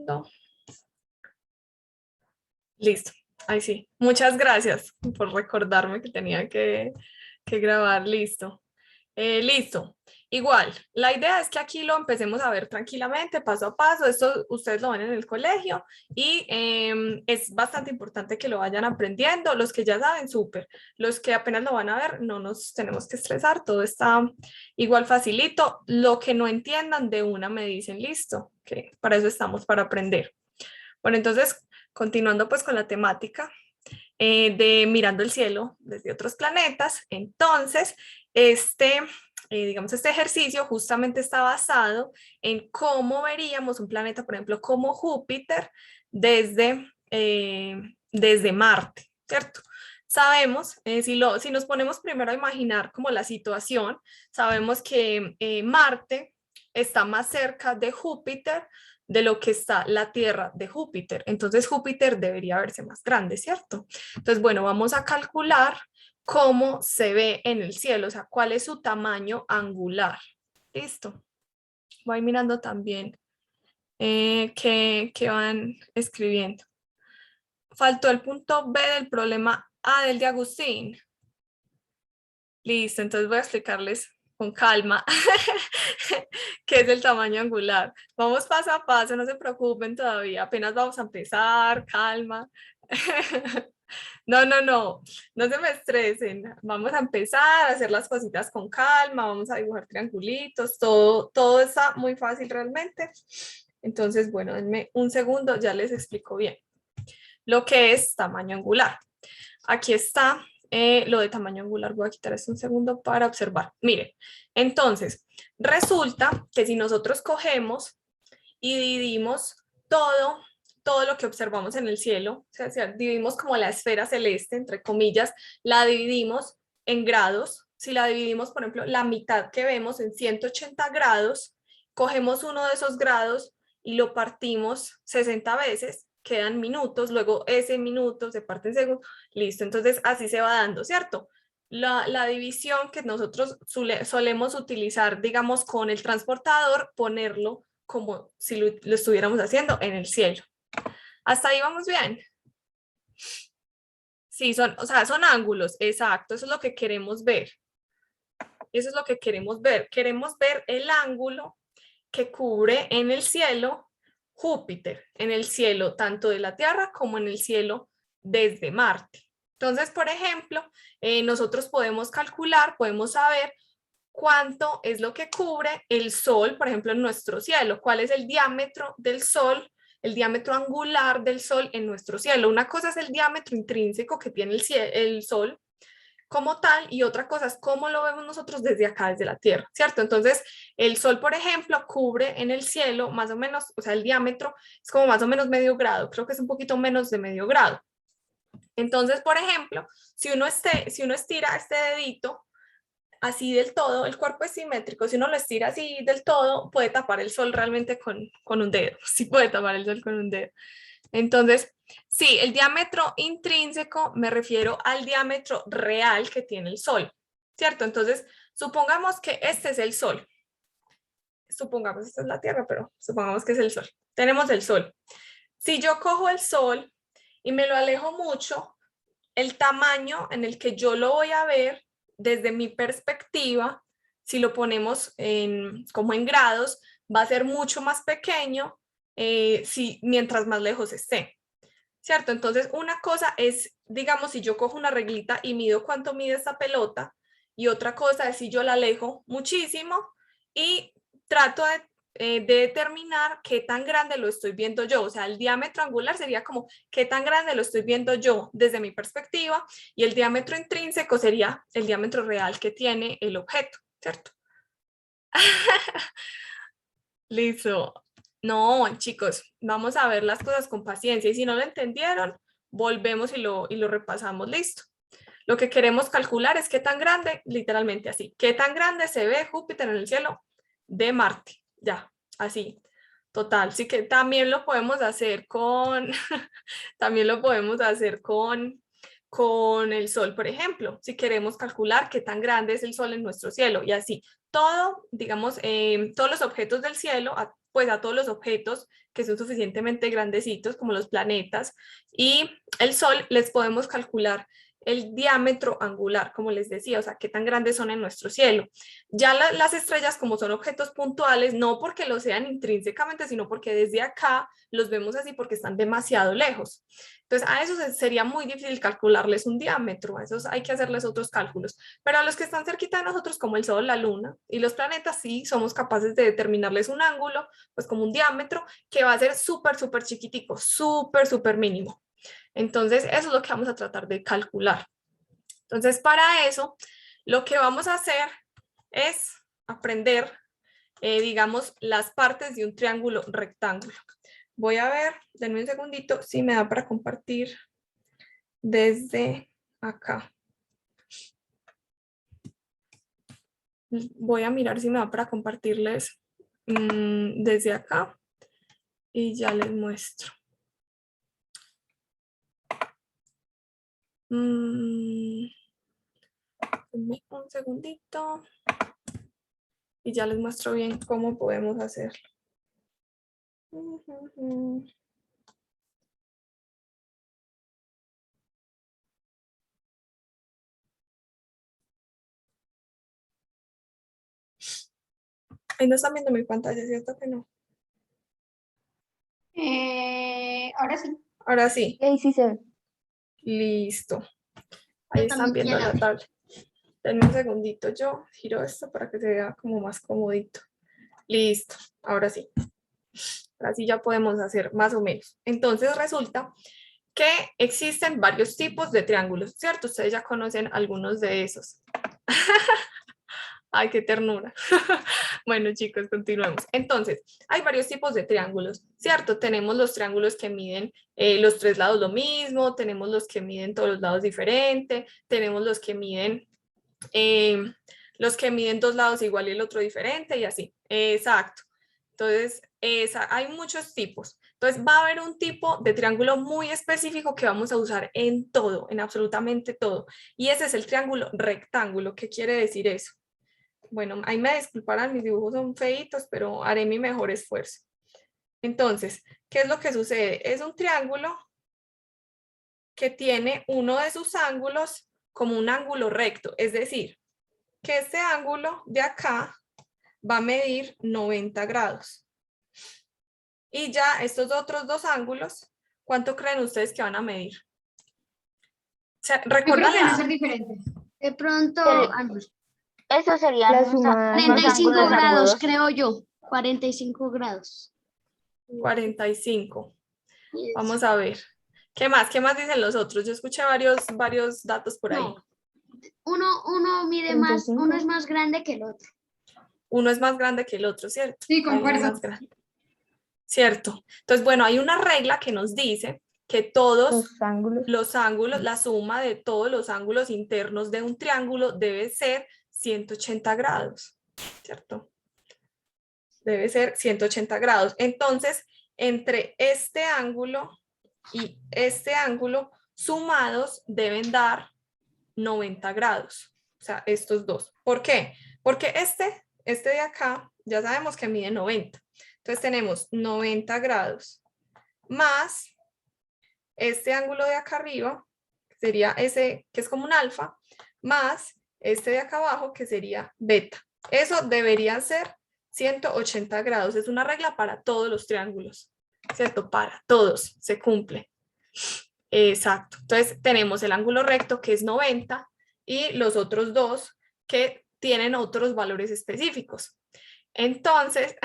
segundo. Listo, ahí sí. Muchas gracias por recordarme que tenía que grabar. Listo. Listo. Igual, la idea es que aquí lo empecemos a ver tranquilamente, paso a paso. Esto ustedes lo ven en el colegio y es bastante importante que lo vayan aprendiendo. Los que ya saben, súper. Los que apenas lo van a ver, no nos tenemos que estresar. Todo está igual facilito. Lo que no entiendan de una me dicen, listo, que para eso estamos, para aprender. Bueno, entonces, continuando pues con la temática de mirando el cielo desde otros planetas, entonces, digamos, este ejercicio justamente está basado en cómo veríamos un planeta, por ejemplo, como Júpiter desde Marte, ¿cierto? Sabemos, si nos ponemos primero a imaginar como la situación, sabemos que Marte está más cerca de Júpiter de lo que está la Tierra de Júpiter. Entonces Júpiter debería verse más grande, ¿cierto? Entonces, bueno, vamos a calcular cómo se ve en el cielo, o sea, cuál es su tamaño angular. Listo. Voy mirando también qué van escribiendo. Faltó el punto B del problema A del de Agustín. Listo, entonces voy a explicarles con calma qué es el tamaño angular. Vamos paso a paso, no se preocupen todavía, apenas vamos a empezar, calma. No se me estresen. Vamos a empezar a hacer las cositas con calma, vamos a dibujar triangulitos, todo está muy fácil realmente. Entonces, bueno, denme un segundo, ya les explico bien lo que es tamaño angular. Aquí está lo de tamaño angular. Voy a quitar esto un segundo para observar. Miren, entonces, resulta que si nosotros cogemos y dividimos todo lo que observamos en el cielo, o sea, dividimos como la esfera celeste, entre comillas, la dividimos en grados. Si la dividimos, por ejemplo, la mitad que vemos en 180 grados, cogemos uno de esos grados y lo partimos 60 veces, quedan minutos, luego ese minuto se parte en segundos, listo, entonces así se va dando, ¿cierto? La división que nosotros solemos utilizar, digamos, con el transportador, ponerlo como si lo estuviéramos haciendo en el cielo. ¿Hasta ahí vamos bien? Sí, o sea, son ángulos, exacto, eso es lo que queremos ver. Eso es lo que queremos ver. Queremos ver el ángulo que cubre en el cielo Júpiter, en el cielo tanto de la Tierra como en el cielo desde Marte. Entonces, por ejemplo, nosotros podemos calcular, podemos saber cuánto es lo que cubre el Sol, por ejemplo, en nuestro cielo, cuál es el diámetro del Sol, el diámetro angular del Sol en nuestro cielo. Una cosa es el diámetro intrínseco que tiene el Sol como tal, y otra cosa es cómo lo vemos nosotros desde acá, desde la Tierra, ¿cierto? Entonces, el Sol, por ejemplo, cubre en el cielo más o menos, o sea, el diámetro es como más o menos medio grado, creo que es un poquito menos de medio grado. Entonces, por ejemplo, si uno estira este dedito así del todo, el cuerpo es simétrico, si uno lo estira así del todo, puede tapar el Sol realmente con un dedo, sí puede tapar el Sol con un dedo. Entonces, sí, el diámetro intrínseco me refiero al diámetro real que tiene el Sol, ¿cierto? Entonces, supongamos que este es el Sol. Supongamos, esta es la Tierra, pero supongamos que es el Sol. Tenemos el Sol. Si yo cojo el Sol y me lo alejo mucho, el tamaño en el que yo lo voy a ver desde mi perspectiva, si lo ponemos como en grados, va a ser mucho más pequeño mientras más lejos esté, ¿cierto? Entonces, una cosa es, digamos, si yo cojo una reglita y mido cuánto mide esta pelota, y otra cosa es si yo la alejo muchísimo y trato de determinar qué tan grande lo estoy viendo yo. O sea, el diámetro angular sería como qué tan grande lo estoy viendo yo desde mi perspectiva, y el diámetro intrínseco sería el diámetro real que tiene el objeto, ¿cierto? Listo. No, chicos, vamos a ver las cosas con paciencia y si no lo entendieron, volvemos y lo repasamos. Listo. Lo que queremos calcular es qué tan grande, literalmente así, qué tan grande se ve Júpiter en el cielo de Marte. Ya, así, total. Sí que también lo podemos hacer también lo podemos hacer con el Sol, por ejemplo, si queremos calcular qué tan grande es el Sol en nuestro cielo y así. Todo, digamos, todos los objetos del cielo pues a todos los objetos que son suficientemente grandecitos como los planetas y el Sol, les podemos calcular el diámetro angular, como les decía, o sea, qué tan grandes son en nuestro cielo. Ya las estrellas, como son objetos puntuales, no porque lo sean intrínsecamente, sino porque desde acá los vemos así porque están demasiado lejos. Entonces, a esos sería muy difícil calcularles un diámetro, a esos hay que hacerles otros cálculos. Pero a los que están cerquita de nosotros, como el Sol, la Luna y los planetas, sí somos capaces de determinarles un ángulo, pues como un diámetro, que va a ser súper, súper chiquitico, súper, súper mínimo. Entonces, eso es lo que vamos a tratar de calcular. Entonces, para eso, lo que vamos a hacer es aprender, digamos, las partes de un triángulo rectángulo. Voy a ver, denme un segundito, si me da para compartir desde acá. Voy a mirar si me da para compartirles desde acá y ya les muestro. Denme un segundito y ya les muestro bien cómo podemos hacerlo. Ahí no están viendo mi pantalla, ¿cierto que no? Ahora sí. Ahora sí. Ahí sí se ve. Listo. Ahí están viendo la tabla. Denme un segundito, yo giro esto para que se vea como más comodito. Listo, ahora sí. Ahora sí ya podemos hacer más o menos. Entonces resulta que existen varios tipos de triángulos, ¿cierto? Ustedes ya conocen algunos de esos. Ay, qué ternura. Bueno, chicos, continuemos. Entonces, hay varios tipos de triángulos, ¿cierto? Tenemos los triángulos que miden los tres lados lo mismo, tenemos los que miden todos los lados diferente, tenemos los que miden dos lados igual y el otro diferente y así. Exacto. Entonces, hay muchos tipos. Entonces, va a haber un tipo de triángulo muy específico que vamos a usar en todo, en absolutamente todo. Y ese es el triángulo rectángulo. ¿Qué quiere decir eso? Bueno, ahí me disculparán, mis dibujos son feitos, pero haré mi mejor esfuerzo. Entonces, ¿qué es lo que sucede? Es un triángulo que tiene uno de sus ángulos como un ángulo recto, es decir, que este ángulo de acá va a medir 90 grados. Y ya estos otros dos ángulos, ¿cuánto creen ustedes que van a medir? O sea, Yo creo ¿recuerdan que van a ser diferentes. De pronto, Eso sería La suma de 45 ángulos grados, agudos. creo yo. 45 grados. 45? Yes. Vamos a ver. ¿Qué más? ¿Qué más dicen los otros? Yo escuché varios datos por ahí. No, uno mide más, 35. uno es más grande que el otro. Uno es más grande que el otro, ¿cierto? Sí, Hay uno concuerdo. más grande. ¿Cierto? Entonces, bueno, hay una regla que nos dice que todos los ángulos, la suma de todos los ángulos internos de un triángulo debe ser 180 grados, ¿cierto? Debe ser 180 grados. Entonces, entre este ángulo y este ángulo sumados deben dar 90 grados. O sea, estos dos. ¿Por qué? Porque este de acá, ya sabemos que mide 90. Entonces tenemos 90 grados más este ángulo de acá arriba, que sería ese que es como un alfa, más este de acá abajo, que sería beta. Eso debería ser 180 grados. Es una regla para todos los triángulos, ¿cierto? Para todos se cumple. Exacto. Entonces tenemos el ángulo recto que es 90 y los otros dos que tienen otros valores específicos. Entonces,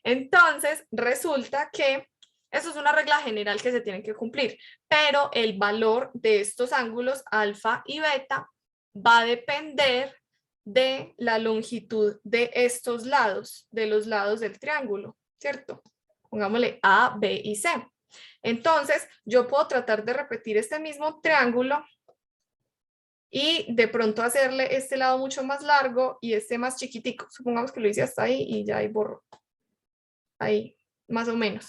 entonces resulta que eso es una regla general que se tiene que cumplir, pero el valor de estos ángulos alfa y beta va a depender de la longitud de estos lados, de los lados del triángulo, ¿cierto? Pongámosle A, B y C. Entonces, yo puedo tratar de repetir este mismo triángulo y de pronto hacerle este lado mucho más largo y este más chiquitico. Supongamos que lo hice hasta ahí y ya ahí borro. Ahí, más o menos.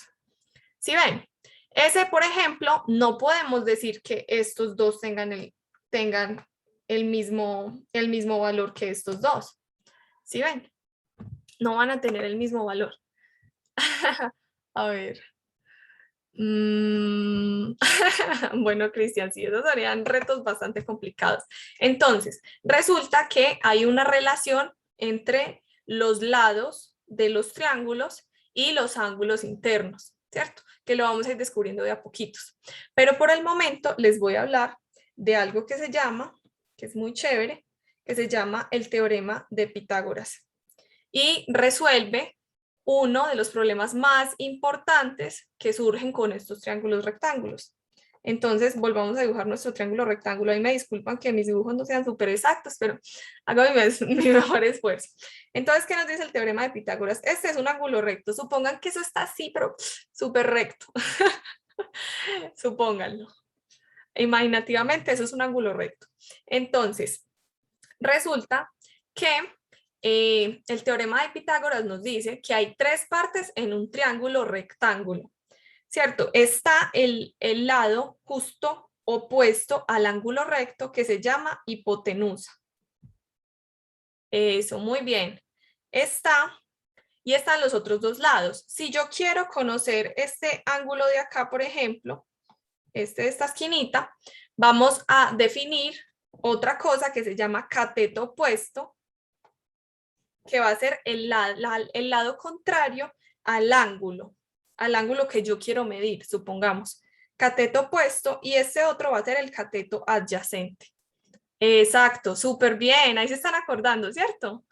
¿Sí ven? Ese, por ejemplo, no podemos decir que estos dos tengan el mismo valor que estos dos. ¿Sí ven? No van a tener el mismo valor. A ver. Bueno, Cristian, sí, esos serían retos bastante complicados. Entonces, resulta que hay una relación entre los lados de los triángulos y los ángulos internos, ¿cierto? Que lo vamos a ir descubriendo de a poquitos. Pero por el momento les voy a hablar de algo que se llama, que es muy chévere, que se llama el teorema de Pitágoras. Y resuelve uno de los problemas más importantes que surgen con estos triángulos rectángulos. Entonces, volvamos a dibujar nuestro triángulo rectángulo. Ahí me disculpan que mis dibujos no sean súper exactos, pero hago mi mejor esfuerzo. Entonces, ¿qué nos dice el teorema de Pitágoras? Este es un ángulo recto. Supongan que eso está así, pero súper recto. Supónganlo. Imaginativamente, eso es un ángulo recto. Entonces, resulta que el teorema de Pitágoras nos dice que hay tres partes en un triángulo rectángulo, ¿cierto? Está el lado justo opuesto al ángulo recto que se llama hipotenusa. Eso, muy bien. Y están los otros dos lados. Si yo quiero conocer este ángulo de acá, por ejemplo, de esta esquinita, vamos a definir otra cosa que se llama cateto opuesto, que va a ser el lado contrario al ángulo que yo quiero medir, supongamos. Cateto opuesto y este otro va a ser el cateto adyacente. Exacto, súper bien, ahí se están acordando, ¿cierto?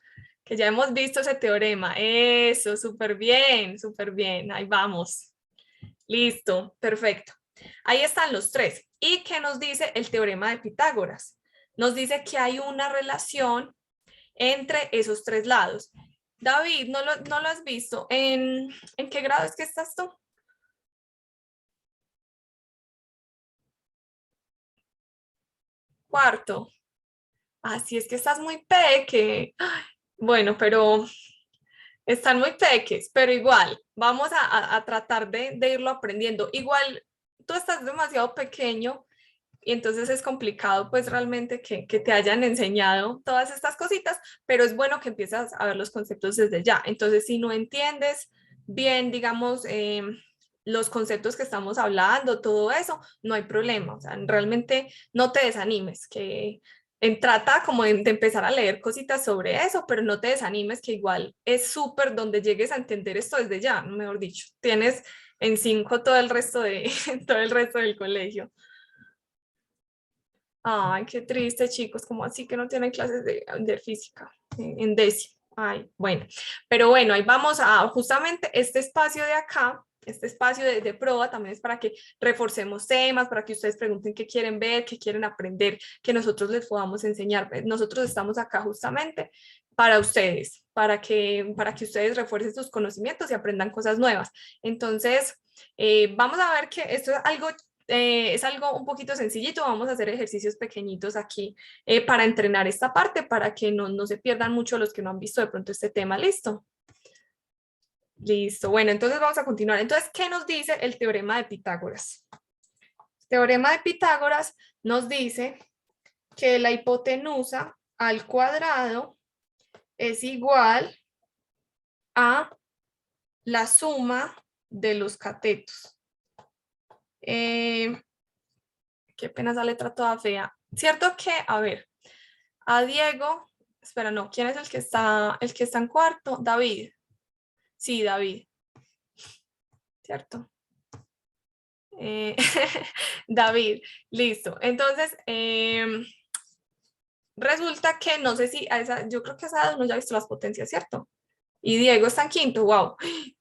Que ya hemos visto ese teorema. Eso, súper bien, ahí vamos. Listo, perfecto. Ahí están los tres. ¿Y qué nos dice el teorema de Pitágoras? Nos dice que hay una relación entre esos tres lados. David, ¿no lo has visto? ¿En qué grado es que estás tú? Cuarto. Así es que estás muy peque. Bueno, pero están muy peques, pero igual, vamos a tratar de irlo aprendiendo. Igual, tú estás demasiado pequeño y entonces es complicado pues realmente que te hayan enseñado todas estas cositas, pero es bueno que empiezas a ver los conceptos desde ya. Entonces, si no entiendes bien, digamos, los conceptos que estamos hablando, todo eso, no hay problema. O sea, realmente no te desanimes, que trata como de empezar a leer cositas sobre eso, pero no te desanimes, que igual es súper donde llegues a entender esto desde ya, mejor dicho. Tienes en 5 todo el resto todo el resto del colegio. Ay, qué triste, chicos, como así que no tienen clases de física en décimo. Ay, bueno, pero bueno, ahí vamos a justamente este espacio de acá, este espacio de prueba también es para que reforcemos temas, para que ustedes pregunten qué quieren ver, qué quieren aprender, que nosotros les podamos enseñar. Nosotros estamos acá justamente para ustedes, para que ustedes refuercen sus conocimientos y aprendan cosas nuevas. Entonces, vamos a ver que esto es algo un poquito sencillito. Vamos a hacer ejercicios pequeñitos aquí para entrenar esta parte, para que no se pierdan mucho los que no han visto de pronto este tema. ¿Listo? Listo. Bueno, entonces vamos a continuar. Entonces, ¿qué nos dice el teorema de Pitágoras? El teorema de Pitágoras nos dice que la hipotenusa al cuadrado es igual a la suma de los catetos. Qué pena esa letra toda fea. Cierto que, a ver, a Diego, espera, no, ¿quién es el que está en cuarto? David. Sí, David. ¿Cierto? David, listo. Entonces, resulta que no sé si yo creo que a esa edad uno ya ha visto las potencias, ¿cierto? Y Diego está en quinto, wow.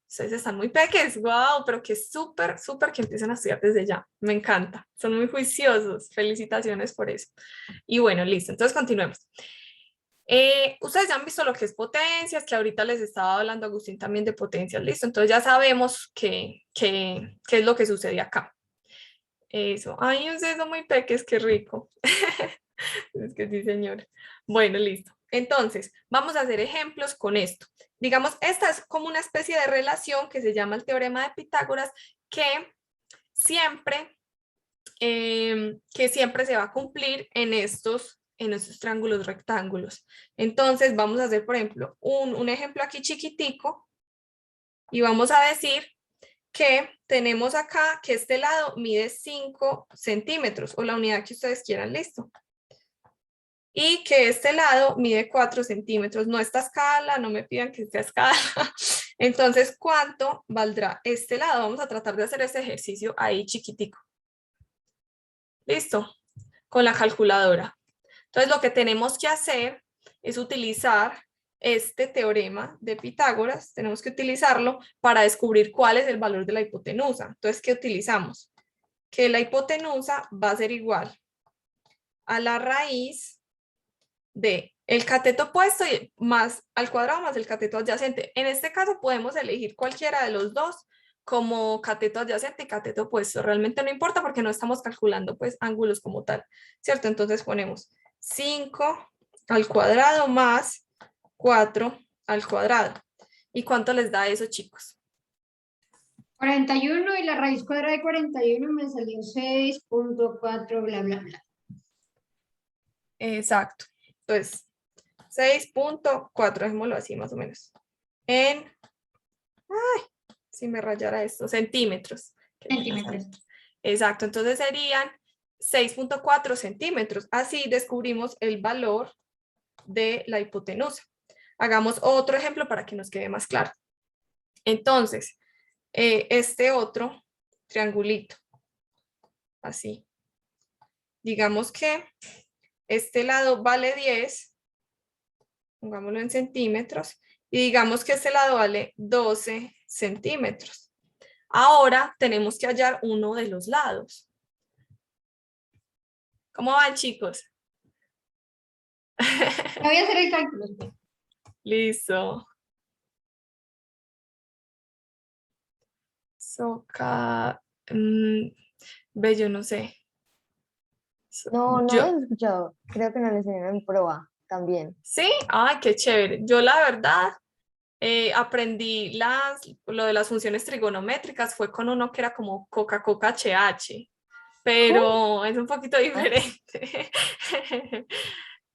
Ustedes están muy peques, wow, pero que súper que empiecen a estudiar desde ya. Me encanta, son muy juiciosos. Felicitaciones por eso. Y bueno, listo, entonces continuemos. Ustedes ya han visto lo que es potencias, que ahorita les estaba hablando Agustín también de potencias, listo. Entonces ya sabemos qué es lo que sucede acá. Eso, ay, ustedes son muy peques, qué rico. Es que sí, señor. Bueno, listo. Entonces, vamos a hacer ejemplos con esto. Digamos, esta es como una especie de relación que se llama el teorema de Pitágoras, que siempre se va a cumplir en estos triángulos rectángulos. Entonces, vamos a hacer, por ejemplo, un ejemplo aquí chiquitico. Y vamos a decir que tenemos acá que este lado mide 5 centímetros o la unidad que ustedes quieran, listo. Y que este lado mide 4 centímetros. No esta escala, no me pidan que sea escala. Entonces, ¿cuánto valdrá este lado? Vamos a tratar de hacer ese ejercicio ahí chiquitico. ¿Listo? Con la calculadora. Entonces, lo que tenemos que hacer es utilizar este teorema de Pitágoras. Tenemos que utilizarlo para descubrir cuál es el valor de la hipotenusa. Entonces, ¿qué utilizamos? Que la hipotenusa va a ser igual a la raíz de el cateto opuesto más al cuadrado más el cateto adyacente. En este caso podemos elegir cualquiera de los dos como cateto adyacente y cateto opuesto. Realmente no importa porque no estamos calculando pues ángulos como tal, ¿cierto? Entonces ponemos 5 al cuadrado más 4 al cuadrado. ¿Y cuánto les da eso, chicos? 41 y la raíz cuadrada de 41 me salió 6.4, bla, bla, bla. Exacto. Entonces, 6.4, dejémoslo así más o menos. En, si me rayara esto, centímetros. Centímetros. Exacto, entonces serían 6.4 centímetros. Así descubrimos el valor de la hipotenusa. Hagamos otro ejemplo para que nos quede más claro. Entonces, este otro triangulito, así. Digamos que este lado vale 10, pongámoslo en centímetros, y digamos que este lado vale 12 centímetros. Ahora tenemos que hallar uno de los lados. ¿Cómo van, chicos? Voy a hacer el cálculo. Listo. Ve, yo no sé. No Yo, lo he escuchado. Creo que no le enseñaron en prueba también. ¿sí? Ay, qué chévere. Yo la verdad aprendí lo de las funciones trigonométricas, fue con uno que era como Coca-Cola HH, pero es un poquito diferente.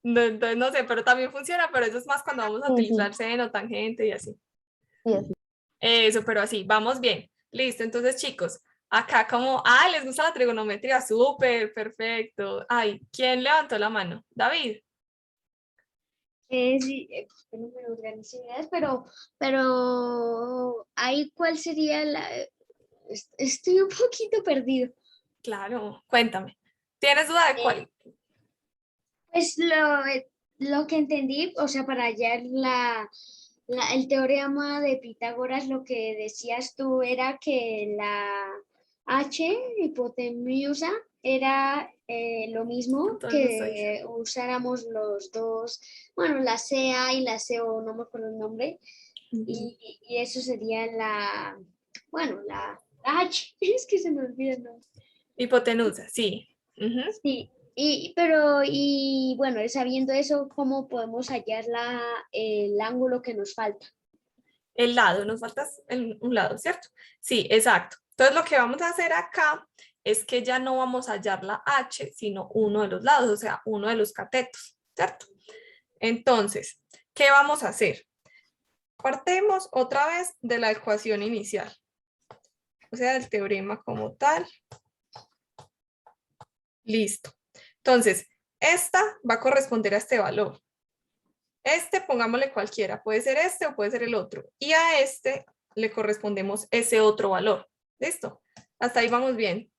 No, entonces no sé, pero también funciona, pero eso es más cuando vamos a Sí, utilizar seno, tangente y así. sí, así. Eso, pero así, vamos bien. Listo, entonces chicos, acá como, les gusta la trigonometría, súper, perfecto. Ay, ¿quién levantó la mano? David. Sí, pues, no me organizo ideas, pero ahí cuál sería la... Estoy un poquito perdido. Claro, cuéntame. ¿Tienes duda de cuál? Pues lo que entendí, o sea, para hallar el teorema de Pitágoras, lo que decías tú era que la H hipotenusa era lo mismo Todo el gusto, Isa. que usáramos los dos, bueno, la CA y la CO, no me acuerdo el nombre, y eso sería bueno, la H, es que se me olvida el nombre. Hipotenusa, sí. Ujú. Sí, y bueno, sabiendo eso, ¿cómo podemos hallar el ángulo que nos falta? El lado, nos falta un lado, ¿cierto? Sí, exacto. Entonces lo que vamos a hacer acá es que ya no vamos a hallar la H, sino uno de los lados, o sea, uno de los catetos, ¿cierto? Entonces, ¿qué vamos a hacer? Partemos otra vez de la ecuación inicial, o sea, del teorema como tal. Listo. Entonces, esta va a corresponder a este valor. Este, pongámosle cualquiera, puede ser este o puede ser el otro. Y a este le correspondemos ese otro valor. ¿Listo? Hasta ahí vamos bien.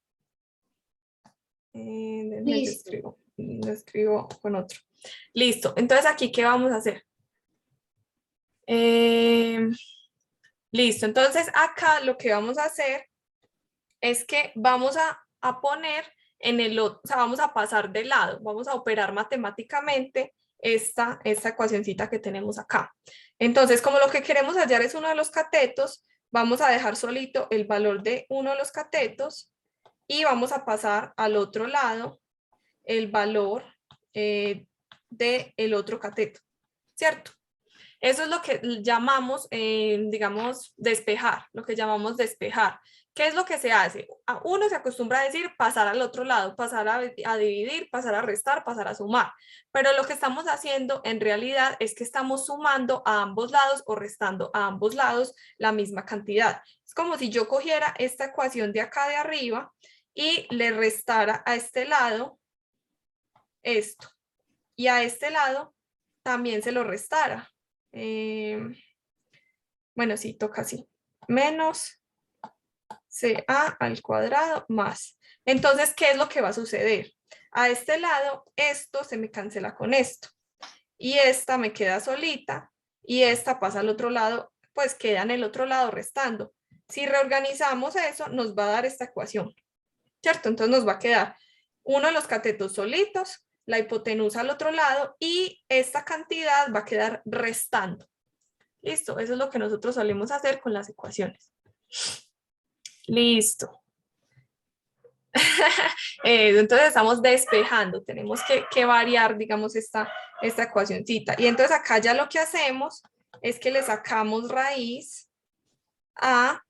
Listo. Lo escribo con otro. Listo. Entonces, aquí, ¿qué vamos a hacer? Listo. Entonces, acá lo que vamos a hacer es que vamos a poner en el otro, o sea, vamos a pasar de lado, vamos a operar matemáticamente esta ecuacioncita que tenemos acá. Entonces, como lo que queremos hallar es uno de los catetos, vamos a dejar solito el valor de uno de los catetos y vamos a pasar al otro lado el valor del otro cateto, ¿cierto? Eso es lo que llamamos, digamos, despejar, lo que llamamos despejar, ¿Qué es lo que se hace? Uno se acostumbra a decir pasar al otro lado, pasar a dividir, pasar a restar, pasar a sumar. Pero lo que estamos haciendo en realidad es que estamos sumando a ambos lados o restando a ambos lados la misma cantidad. Es como si yo cogiera esta ecuación de acá de arriba y le restara a este lado esto. Y a este lado también se lo restara. Bueno, sí, toca así. Menos CA al cuadrado más. Entonces, ¿qué es lo que va a suceder? A este lado, esto se me cancela con esto. Y esta me queda solita. Y esta pasa al otro lado, pues queda en el otro lado restando. Si reorganizamos eso, nos va a dar esta ecuación. ¿Cierto? Entonces nos va a quedar uno de los catetos solitos, la hipotenusa al otro lado y esta cantidad va a quedar restando. Listo, eso es lo que nosotros solemos hacer con las ecuaciones. Listo. Entonces estamos despejando, tenemos que variar, digamos, esta ecuacioncita. Y entonces acá ya lo que hacemos es que le sacamos raíz a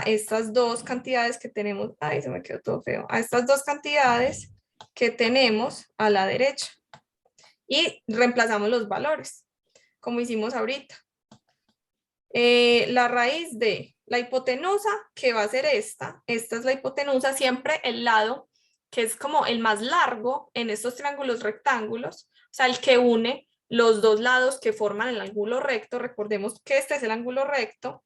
estas dos cantidades que tenemos. Ay, se me quedó todo feo. A estas dos cantidades que tenemos a la derecha. Y reemplazamos los valores, como hicimos ahorita. La raíz de la hipotenusa, que va a ser esta es la hipotenusa, siempre el lado que es como el más largo en estos triángulos rectángulos, o sea, el que une los dos lados que forman el ángulo recto. Recordemos que este es el ángulo recto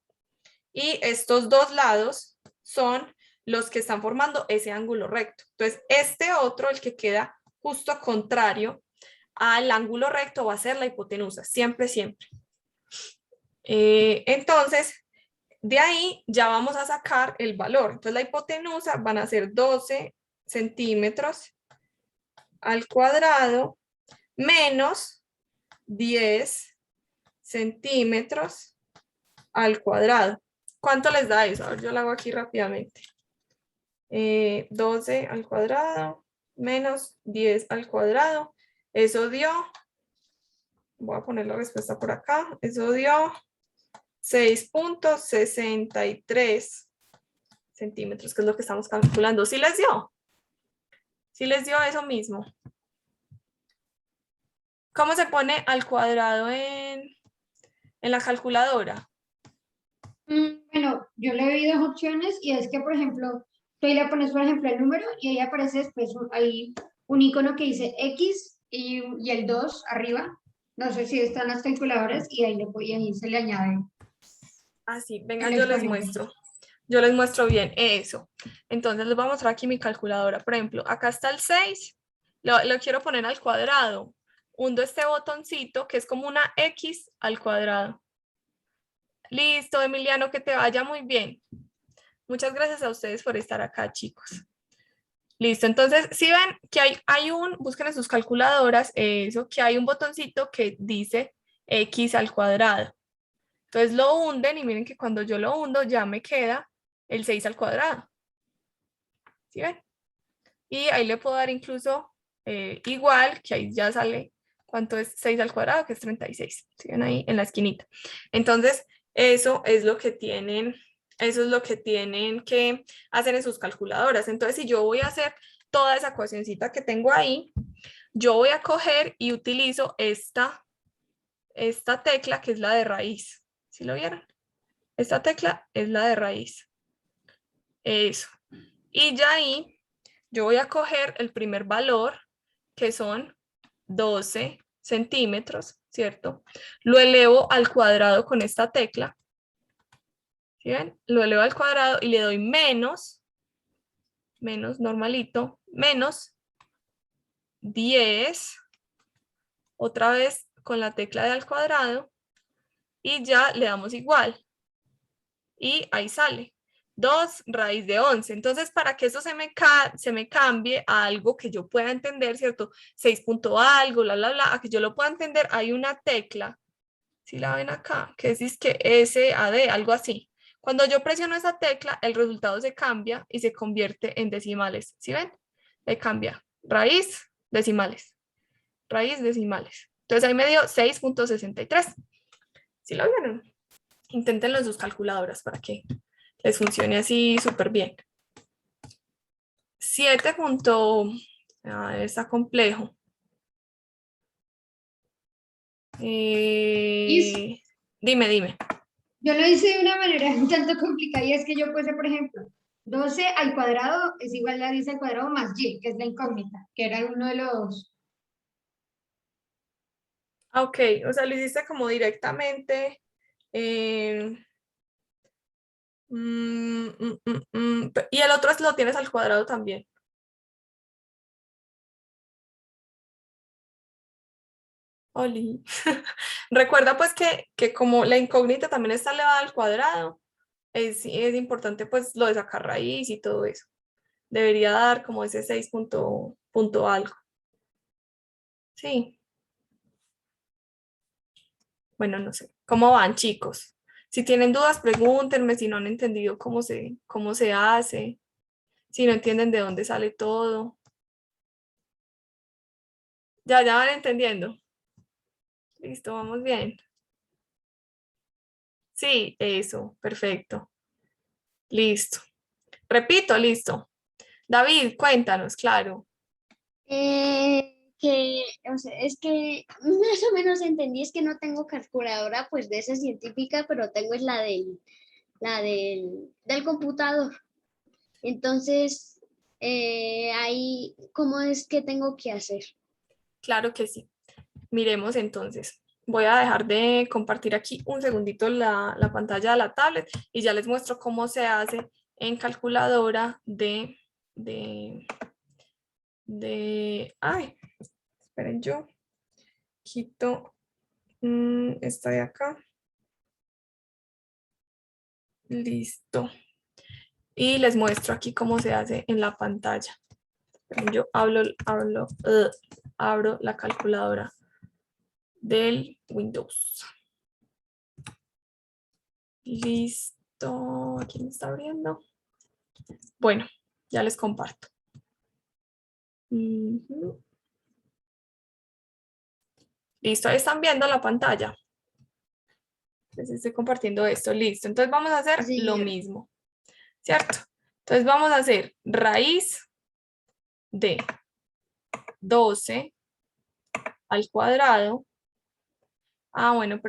y estos dos lados son los que están formando ese ángulo recto. Entonces, este otro, el que queda justo contrario al ángulo recto, va a ser la hipotenusa, siempre, siempre. Entonces, de ahí ya vamos a sacar el valor. Entonces la hipotenusa van a ser 12 centímetros al cuadrado menos 10 centímetros al cuadrado. ¿Cuánto les da eso? A ver, yo lo hago aquí rápidamente. 12 al cuadrado menos 10 al cuadrado. Eso dio, voy a poner la respuesta por acá, eso dio 6.63 centímetros, que es lo que estamos calculando. ¿Sí les dio? ¿Sí les dio eso mismo? ¿Cómo se pone al cuadrado en la calculadora? Bueno, yo le doy dos opciones y es que, por ejemplo, tú ahí le pones, por ejemplo, el número y ahí aparece después ahí un icono que dice X y el 2 arriba. No sé si están las calculadoras y ahí se le añade. Ah, sí, vengan, El yo les exponente. muestro. Yo les muestro bien eso. Entonces les voy a mostrar aquí mi calculadora. Por ejemplo, acá está el 6. Lo quiero poner al cuadrado. Hundo este botoncito que es como una X al cuadrado. Listo, Emiliano, que te vaya muy bien. Muchas gracias a ustedes por estar acá, chicos. Listo, entonces, si ven que hay busquen en sus calculadoras, eso, que hay un botoncito que dice X al cuadrado. Entonces lo hunden y miren que cuando yo lo hundo ya me queda el 6 al cuadrado. ¿Sí ven? Y ahí le puedo dar incluso igual, que ahí ya sale cuánto es 6 al cuadrado, que es 36. ¿Sí ven ahí en la esquinita? Entonces, eso es lo que tienen que hacer en sus calculadoras. Entonces, si yo voy a hacer toda esa ecuacioncita que tengo ahí, yo voy a coger y utilizo esta tecla que es la de raíz. ¿Sí lo vieron? Esta tecla es la de raíz. Eso. Y ya ahí yo voy a coger el primer valor, que son 12 centímetros, ¿cierto? Lo elevo al cuadrado con esta tecla. ¿Sí ven? Lo elevo al cuadrado y le doy menos normalito, menos 10, otra vez con la tecla de al cuadrado, y ya le damos igual. Y ahí sale 2 raíz de 11. Entonces, para que eso se me cambie a algo que yo pueda entender, ¿cierto? 6 punto algo, a que yo lo pueda entender, hay una tecla, si la ven acá, que es que SAD, algo así. Cuando yo presiono esa tecla, el resultado se cambia y se convierte en decimales. ¿Sí ven? Le cambia raíz, decimales. Raíz, decimales. Entonces ahí me dio 6.63. ¿Sí lo vieron? Inténtenlo en sus calculadoras para que les funcione así súper bien. 7 junto, está complejo. Dime. Yo lo hice de una manera un tanto complicada y es que yo puse, por ejemplo, 12 al cuadrado es igual a 10 al cuadrado más y, que es la incógnita, que era uno de los... Ok, o sea, lo hiciste como directamente. Y el otro lo tienes al cuadrado también. Oli. Recuerda pues que como la incógnita también está elevada al cuadrado, es importante pues lo de sacar raíz y todo eso. Debería dar como ese 6 punto algo. Sí. Bueno, no sé. ¿Cómo van, chicos? Si tienen dudas, pregúntenme. Si no han entendido cómo se hace. Si no entienden de dónde sale todo. Ya van entendiendo. Listo, vamos bien. Sí, eso, perfecto. Listo. Repito, listo. David, cuéntanos, claro. O sea, es que más o menos entendí, es que no tengo calculadora pues de esa científica, pero tengo es del computador. Entonces, ahí, ¿cómo es que tengo que hacer? Claro que sí. Miremos entonces. Voy a dejar de compartir aquí un segundito la pantalla de la tablet y ya les muestro cómo se hace en calculadora ay, esperen, yo quito esta de acá. Listo. Y les muestro aquí cómo se hace en la pantalla. Yo abro la calculadora del Windows. Listo. ¿Quién está abriendo? Bueno, ya les comparto. Listo, están viendo la pantalla. Les estoy compartiendo esto. Listo. Entonces vamos a hacer Así lo mismo. ¿Cierto? Entonces vamos a hacer raíz de 12 al cuadrado. Bueno,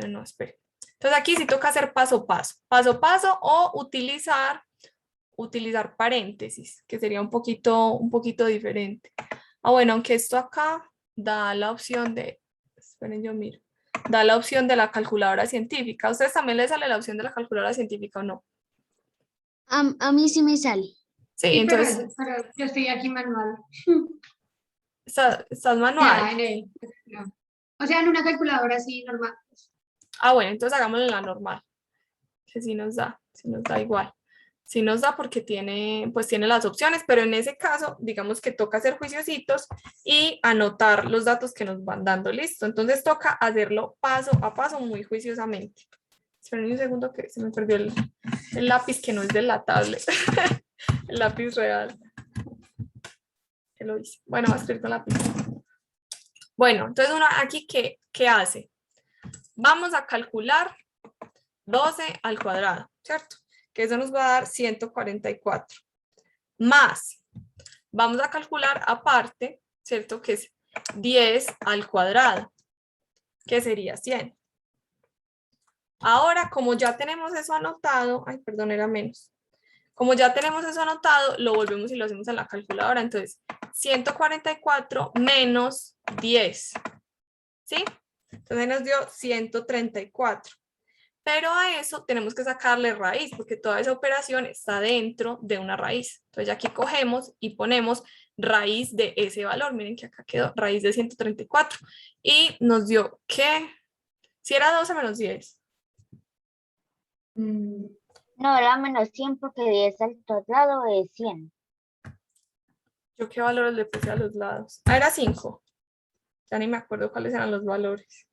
no, espere. Entonces aquí sí toca hacer paso a paso. Paso a paso o utilizar paréntesis, que sería un poquito diferente. Bueno, aunque esto acá da la opción de, esperen, yo miro, da la opción de la calculadora científica. ¿A ustedes también les sale la opción de la calculadora científica o no? A mí sí me sale. Sí, Sí, entonces, pero yo estoy aquí manual. ¿estás manual? Ya, no. O sea, en una calculadora así normal. Bueno, entonces hagámoslo en la normal, que sí nos da igual. Sí nos da porque tiene las opciones, pero en ese caso, digamos que toca hacer juiciositos y anotar los datos que nos van dando, listo. Entonces toca hacerlo paso a paso muy juiciosamente. Esperen un segundo que se me perdió el lápiz que no es de la tablet, el lápiz real. ¿Qué lo hice? Bueno, voy a escribir con lápiz. Bueno, entonces uno aquí, ¿qué hace? Vamos a calcular 12 al cuadrado, ¿cierto? Que eso nos va a dar 144. Más, vamos a calcular aparte, ¿cierto? Que es 10 al cuadrado, que sería 100. Ahora, como ya tenemos eso anotado, perdón, era menos. Como ya tenemos eso anotado, lo volvemos y lo hacemos en la calculadora. Entonces, 144 menos 10, ¿sí? Entonces nos dio 134. Pero a eso tenemos que sacarle raíz, porque toda esa operación está dentro de una raíz. Entonces ya aquí cogemos y ponemos raíz de ese valor. Miren que acá quedó raíz de 134. Y nos dio que, si era 12 menos 10. No, era menos 100 porque 10 al cuadrado es 100. ¿Yo qué valores le puse a los lados? Era 5. Ya ni me acuerdo cuáles eran los valores.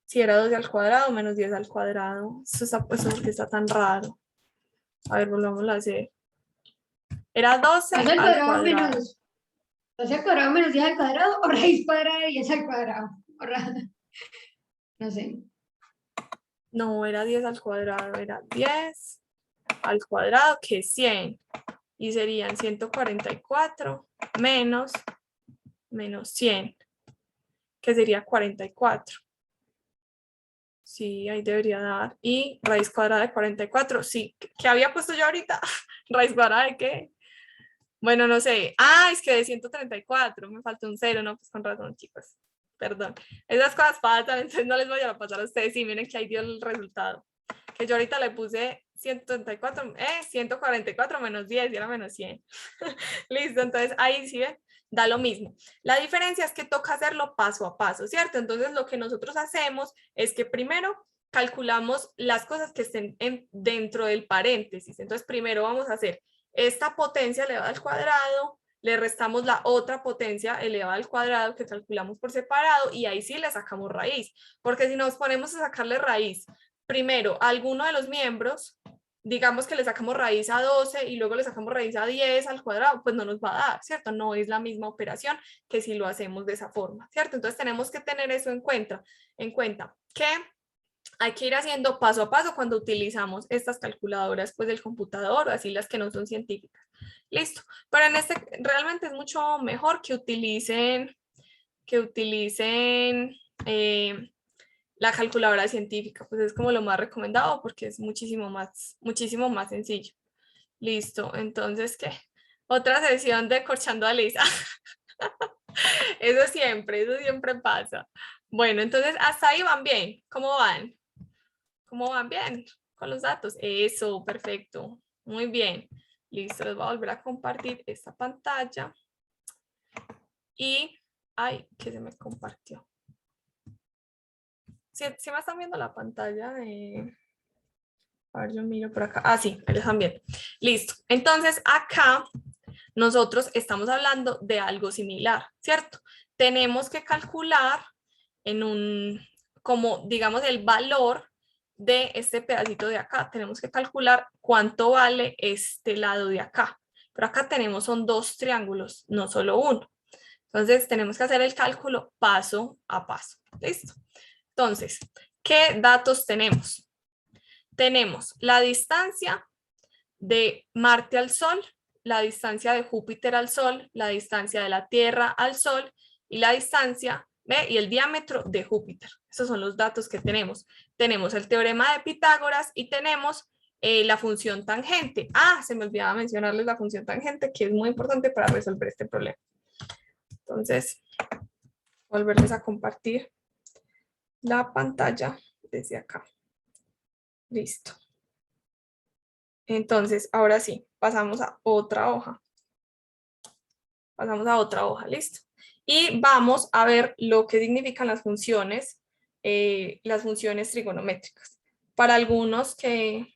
Si era 12 al cuadrado menos 10 al cuadrado. Eso está puesto porque está tan raro. A ver, volvamos a hacer. Era 12 ¿12 al al cuadrado cuadrado. menos 12 al cuadrado menos 10 al cuadrado o raíz cuadrada de 10 al cuadrado? No sé. No, era 10 al cuadrado. Era 10 al cuadrado, que es 100. Y serían 144 menos 100, que sería 44. Sí, ahí debería dar. Y raíz cuadrada de 44. Sí, ¿qué había puesto yo ahorita? ¿Raíz cuadrada de qué? Bueno, no sé. Ah, es que de 134. Me faltó un 0, no, pues con razón, chicos. Perdón. Esas cosas pasan, entonces no les voy a pasar a ustedes. Sí, miren que ahí dio el resultado. Que yo ahorita le puse 134, 144 menos 10 y era menos 100. Listo, entonces ahí sí ven, da lo mismo. La diferencia es que toca hacerlo paso a paso, ¿cierto? Entonces lo que nosotros hacemos es que primero calculamos las cosas que estén dentro del paréntesis. Entonces primero vamos a hacer esta potencia elevada al cuadrado, le restamos la otra potencia elevada al cuadrado que calculamos por separado y ahí sí le sacamos raíz. Porque si nos ponemos a sacarle raíz primero a alguno de los miembros, digamos que le sacamos raíz a 12 y luego le sacamos raíz a 10 al cuadrado, pues no nos va a dar, ¿cierto? No es la misma operación que si lo hacemos de esa forma, ¿cierto? Entonces tenemos que tener eso en cuenta que hay que ir haciendo paso a paso cuando utilizamos estas calculadoras pues del computador o así las que no son científicas. Listo, pero en este realmente es mucho mejor que utilicen la calculadora científica, pues es como lo más recomendado porque es muchísimo más sencillo. Listo, entonces, ¿qué? Otra sesión de corchando a Lisa. Eso siempre pasa. Bueno, entonces hasta ahí van bien. ¿Cómo van? ¿Cómo van bien con los datos? Eso, perfecto. Muy bien. Listo, les voy a volver a compartir esta pantalla. Y, ay, que se me compartió. ¿Sí me están viendo la pantalla? A ver, yo miro por acá. Ah, sí, ahí están viendo. Listo. Entonces, acá nosotros estamos hablando de algo similar, ¿cierto? Tenemos que calcular como digamos, el valor de este pedacito de acá. Tenemos que calcular cuánto vale este lado de acá. Pero acá son 2 triángulos, no solo uno. Entonces, tenemos que hacer el cálculo paso a paso. ¿Listo? Entonces, ¿qué datos tenemos? Tenemos la distancia de Marte al Sol, la distancia de Júpiter al Sol, la distancia de la Tierra al Sol y la distancia y el diámetro de Júpiter. Esos son los datos que tenemos. Tenemos el teorema de Pitágoras y tenemos la función tangente. Ah, se me olvidaba mencionarles la función tangente, que es muy importante para resolver este problema. Entonces, volverles a compartir la pantalla desde acá. Listo. Entonces, ahora sí, pasamos a otra hoja. Listo. Y vamos a ver lo que significan las funciones trigonométricas. Para algunos que,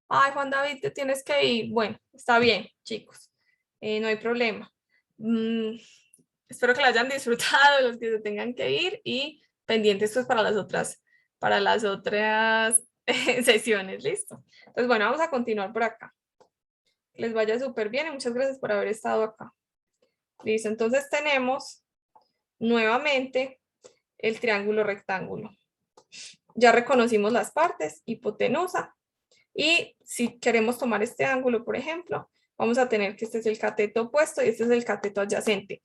ay, Juan David, te tienes que ir. Bueno, está bien, chicos, no hay problema. Espero que la hayan disfrutado, los que se tengan que ir, y pendientes pues para las otras sesiones, listo. Entonces, bueno, vamos a continuar por acá. Que les vaya súper bien y muchas gracias por haber estado acá. Listo, entonces tenemos nuevamente el triángulo rectángulo. Ya reconocimos las partes, hipotenusa, y si queremos tomar este ángulo, por ejemplo, vamos a tener que este es el cateto opuesto y este es el cateto adyacente.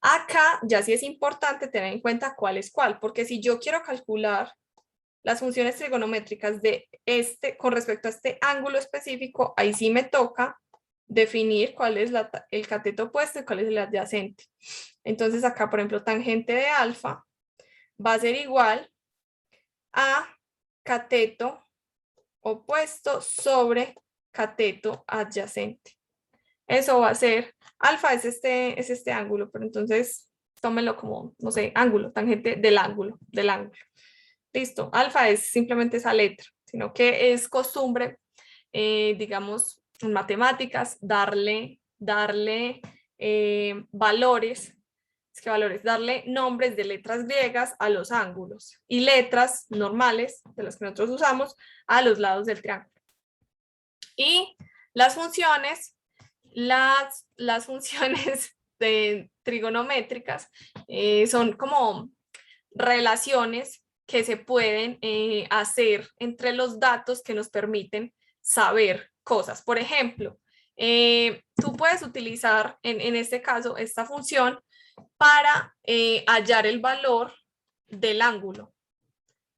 Acá ya sí es importante tener en cuenta cuál es cuál, porque si yo quiero calcular las funciones trigonométricas de con respecto a este ángulo específico, ahí sí me toca definir cuál es el cateto opuesto y cuál es el adyacente. Entonces acá, por ejemplo, tangente de alfa va a ser igual a cateto opuesto sobre cateto adyacente. Eso va a ser, alfa es este ángulo, pero entonces tómenlo como, no sé, ángulo, tangente del ángulo. Listo, alfa es simplemente esa letra, sino que es costumbre, digamos, en matemáticas, darle valores, darle nombres de letras griegas a los ángulos y letras normales, de las que nosotros usamos, a los lados del triángulo. Y las funciones trigonométricas son como relaciones que se pueden hacer entre los datos que nos permiten saber cosas. Por ejemplo, tú puedes utilizar en este caso esta función para hallar el valor del ángulo,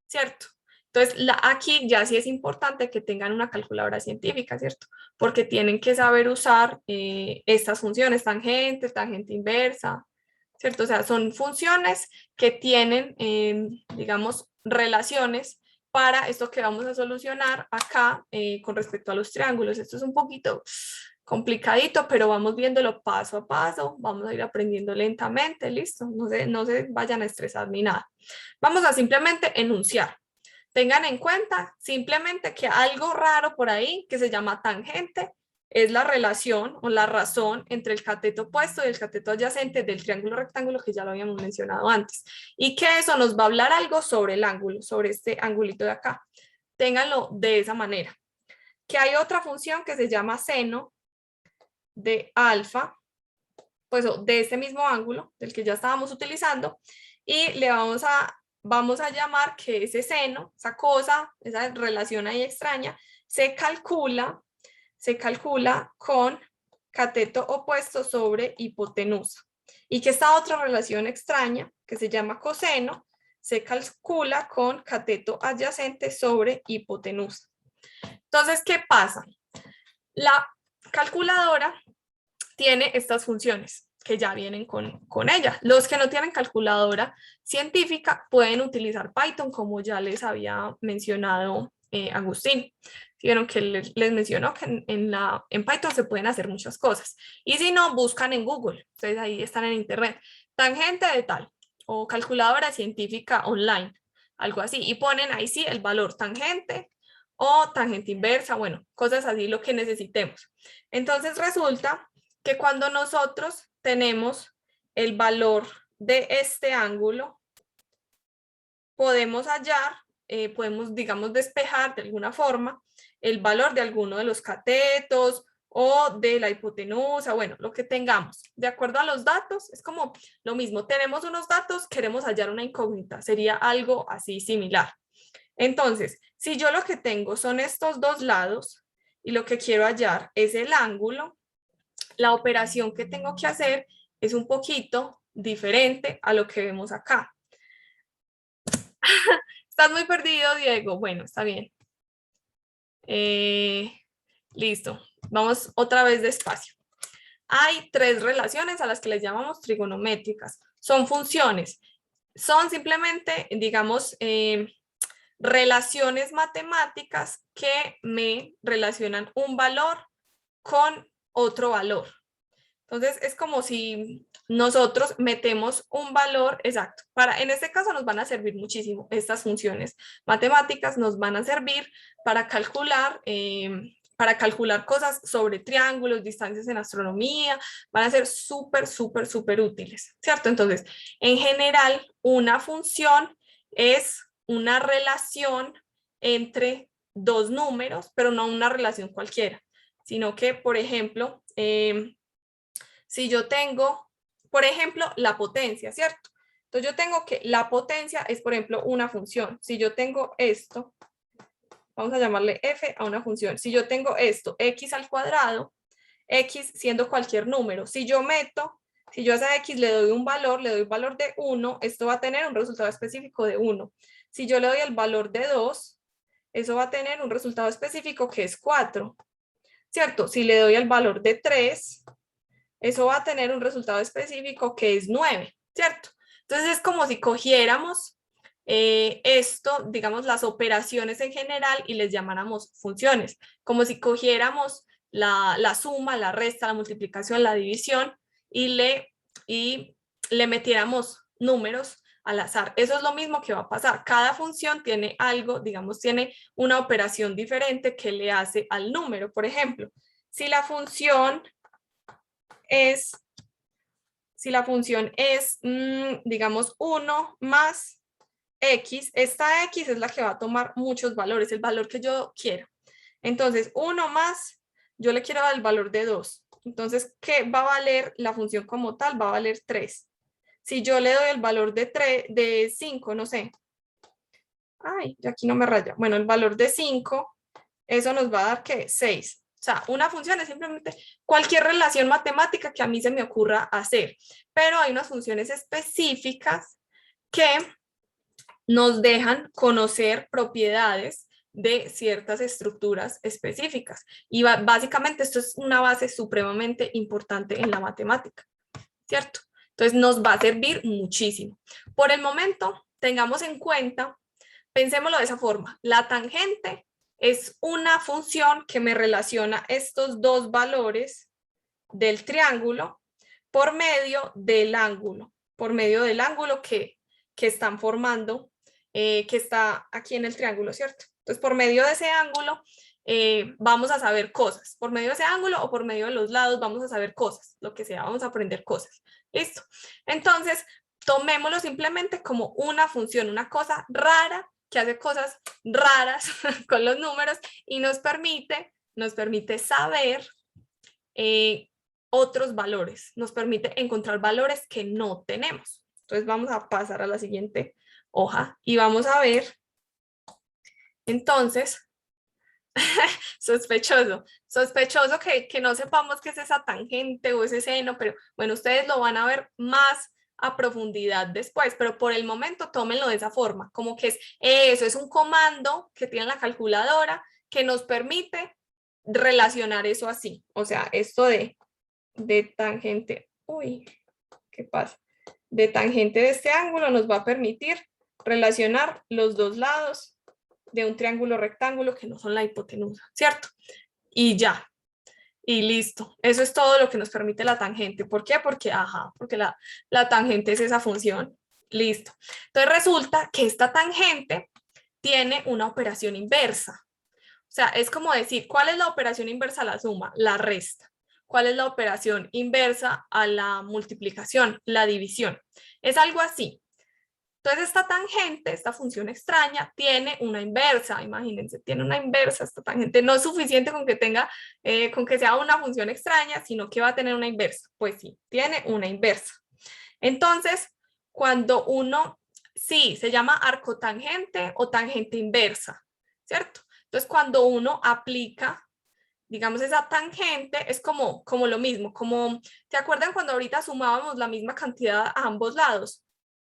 ¿cierto? Entonces, aquí ya sí es importante que tengan una calculadora científica, ¿cierto? Porque tienen que saber usar estas funciones, tangente, tangente inversa, ¿cierto? O sea, son funciones que tienen, digamos, relaciones para esto que vamos a solucionar acá con respecto a los triángulos. Esto es un poquito complicadito, pero vamos viéndolo paso a paso, vamos a ir aprendiendo lentamente, listo, no se vayan a estresar ni nada. Vamos a simplemente enunciar. Tengan en cuenta simplemente que algo raro por ahí que se llama tangente es la relación o la razón entre el cateto opuesto y el cateto adyacente del triángulo rectángulo que ya lo habíamos mencionado antes. Y que eso nos va a hablar algo sobre el ángulo, sobre este angulito de acá. Ténganlo de esa manera. Que hay otra función que se llama seno de alfa, pues de este mismo ángulo del que ya estábamos utilizando, y le vamos a llamar que ese seno, esa cosa, esa relación ahí extraña, se calcula con cateto opuesto sobre hipotenusa. Y que esta otra relación extraña, que se llama coseno, se calcula con cateto adyacente sobre hipotenusa. Entonces, ¿qué pasa? La calculadora tiene estas funciones que ya vienen con ella. Los que no tienen calculadora científica pueden utilizar Python, como ya les había mencionado Agustín. Vieron que les mencionó que en Python se pueden hacer muchas cosas. Y si no, buscan en Google. Ustedes ahí están en internet. Tangente de tal o calculadora científica online, algo así. Y ponen ahí sí el valor tangente o tangente inversa, bueno, cosas así, lo que necesitemos. Entonces resulta que cuando nosotros tenemos el valor de este ángulo, podemos hallar, podemos, digamos, despejar de alguna forma el valor de alguno de los catetos o de la hipotenusa, bueno, lo que tengamos. De acuerdo a los datos, es como lo mismo. Tenemos unos datos, queremos hallar una incógnita, sería algo así similar. Entonces, si yo lo que tengo son estos dos lados y lo que quiero hallar es el ángulo, la operación que tengo que hacer es un poquito diferente a lo que vemos acá. ¿Estás muy perdido, Diego? Bueno, está bien. Listo. Vamos otra vez despacio. Hay tres relaciones a las que les llamamos trigonométricas. Son funciones. Son simplemente, digamos, relaciones matemáticas que me relacionan un valor con otro valor. Entonces es como si nosotros metemos un valor exacto. En este caso nos van a servir muchísimo estas funciones matemáticas, nos van a servir para calcular cosas sobre triángulos, distancias en astronomía, van a ser súper útiles, ¿cierto? Entonces, en general, una función es una relación entre dos números, pero no una relación cualquiera, sino que, por ejemplo, si yo tengo, por ejemplo, la potencia, ¿cierto? Entonces yo tengo que la potencia es, por ejemplo, una función. Si yo tengo esto, vamos a llamarle f a una función. Si yo tengo esto, x al cuadrado, x siendo cualquier número. Si yo a esa x le doy un valor de 1, esto va a tener un resultado específico de 1. Si yo le doy el valor de 2, eso va a tener un resultado específico que es 4, ¿cierto? Si le doy el valor de 3, eso va a tener un resultado específico que es 9, ¿cierto? Entonces es como si cogiéramos esto, digamos, las operaciones en general y les llamáramos funciones, como si cogiéramos la suma, la resta, la multiplicación, la división y le metiéramos números al azar. Eso es lo mismo que va a pasar. Cada función tiene algo, digamos, tiene una operación diferente que le hace al número. Por ejemplo, si la función es, digamos, 1 más x, esta x es la que va a tomar muchos valores, el valor que yo quiero. Entonces, 1 más, yo le quiero dar el valor de 2. Entonces, ¿qué va a valer la función como tal? Va a valer 3. Si yo le doy el valor de 5, no sé. Ay, aquí no me raya. Bueno, el valor de 5, eso nos va a dar, ¿qué? 6. O sea, una función es simplemente cualquier relación matemática que a mí se me ocurra hacer, pero hay unas funciones específicas que nos dejan conocer propiedades de ciertas estructuras específicas. Y básicamente esto es una base supremamente importante en la matemática, ¿cierto? Entonces nos va a servir muchísimo. Por el momento, tengamos en cuenta, pensémoslo de esa forma, la tangente es una función que me relaciona estos dos valores del triángulo por medio del ángulo que están formando, que está aquí en el triángulo, ¿cierto? Entonces, por medio de ese ángulo vamos a saber cosas. Por medio de ese ángulo o por medio de los lados vamos a saber cosas, lo que sea, vamos a aprender cosas. ¿Listo? Entonces, tomémoslo simplemente como una función, una cosa rara que hace cosas raras con los números y nos permite saber otros valores, nos permite encontrar valores que no tenemos. Entonces vamos a pasar a la siguiente hoja y vamos a ver, entonces, sospechoso que no sepamos qué es esa tangente o ese seno, pero bueno, ustedes lo van a ver más a profundidad después, pero por el momento tómenlo de esa forma, como que es un comando que tiene la calculadora que nos permite relacionar eso así, o sea, esto de tangente, uy, ¿qué pasa? De tangente de este ángulo nos va a permitir relacionar los dos lados de un triángulo rectángulo que no son la hipotenusa, ¿cierto? Y ya, y listo. Eso es todo lo que nos permite la tangente. ¿Por qué? Porque la tangente es esa función. Listo. Entonces resulta que esta tangente tiene una operación inversa. O sea, es como decir, ¿cuál es la operación inversa a la suma? La resta. ¿Cuál es la operación inversa a la multiplicación? La división. Es algo así. Entonces esta tangente, esta función extraña, tiene una inversa, imagínense, tiene una inversa esta tangente. No es suficiente con que tenga, con que sea una función extraña, sino que va a tener una inversa. Pues sí, tiene una inversa. Entonces, cuando uno, sí, se llama arcotangente o tangente inversa, ¿cierto? Entonces cuando uno aplica, digamos, esa tangente, es como lo mismo, como, ¿te acuerdan cuando ahorita sumábamos la misma cantidad a ambos lados?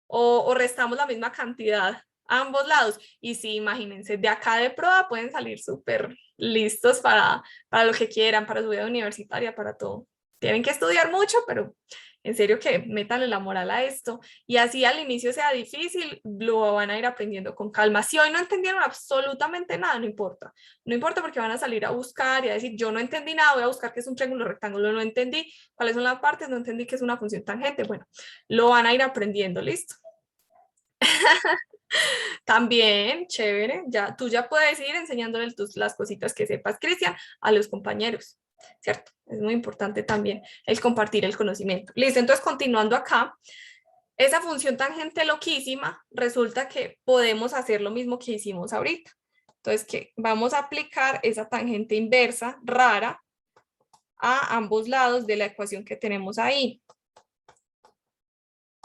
O restamos la misma cantidad a ambos lados. Y sí, imagínense, de acá de prueba pueden salir súper listos para lo que quieran, para su vida universitaria, para todo. Tienen que estudiar mucho, pero en serio que métanle la moral a esto. Y así al inicio sea difícil, lo van a ir aprendiendo con calma. Si hoy no entendieron absolutamente nada, no importa. No importa porque van a salir a buscar y a decir, yo no entendí nada, voy a buscar qué es un triángulo rectángulo, no entendí cuáles son las partes, no entendí qué es una función tangente. Bueno, lo van a ir aprendiendo, ¿listo? También, chévere, ya, tú ya puedes ir enseñándole las cositas que sepas, Cristian, a los compañeros, ¿cierto? Es muy importante también el compartir el conocimiento. Listo, entonces continuando acá, esa función tangente loquísima, resulta que podemos hacer lo mismo que hicimos ahorita. Entonces, que vamos a aplicar esa tangente inversa rara a ambos lados de la ecuación que tenemos ahí.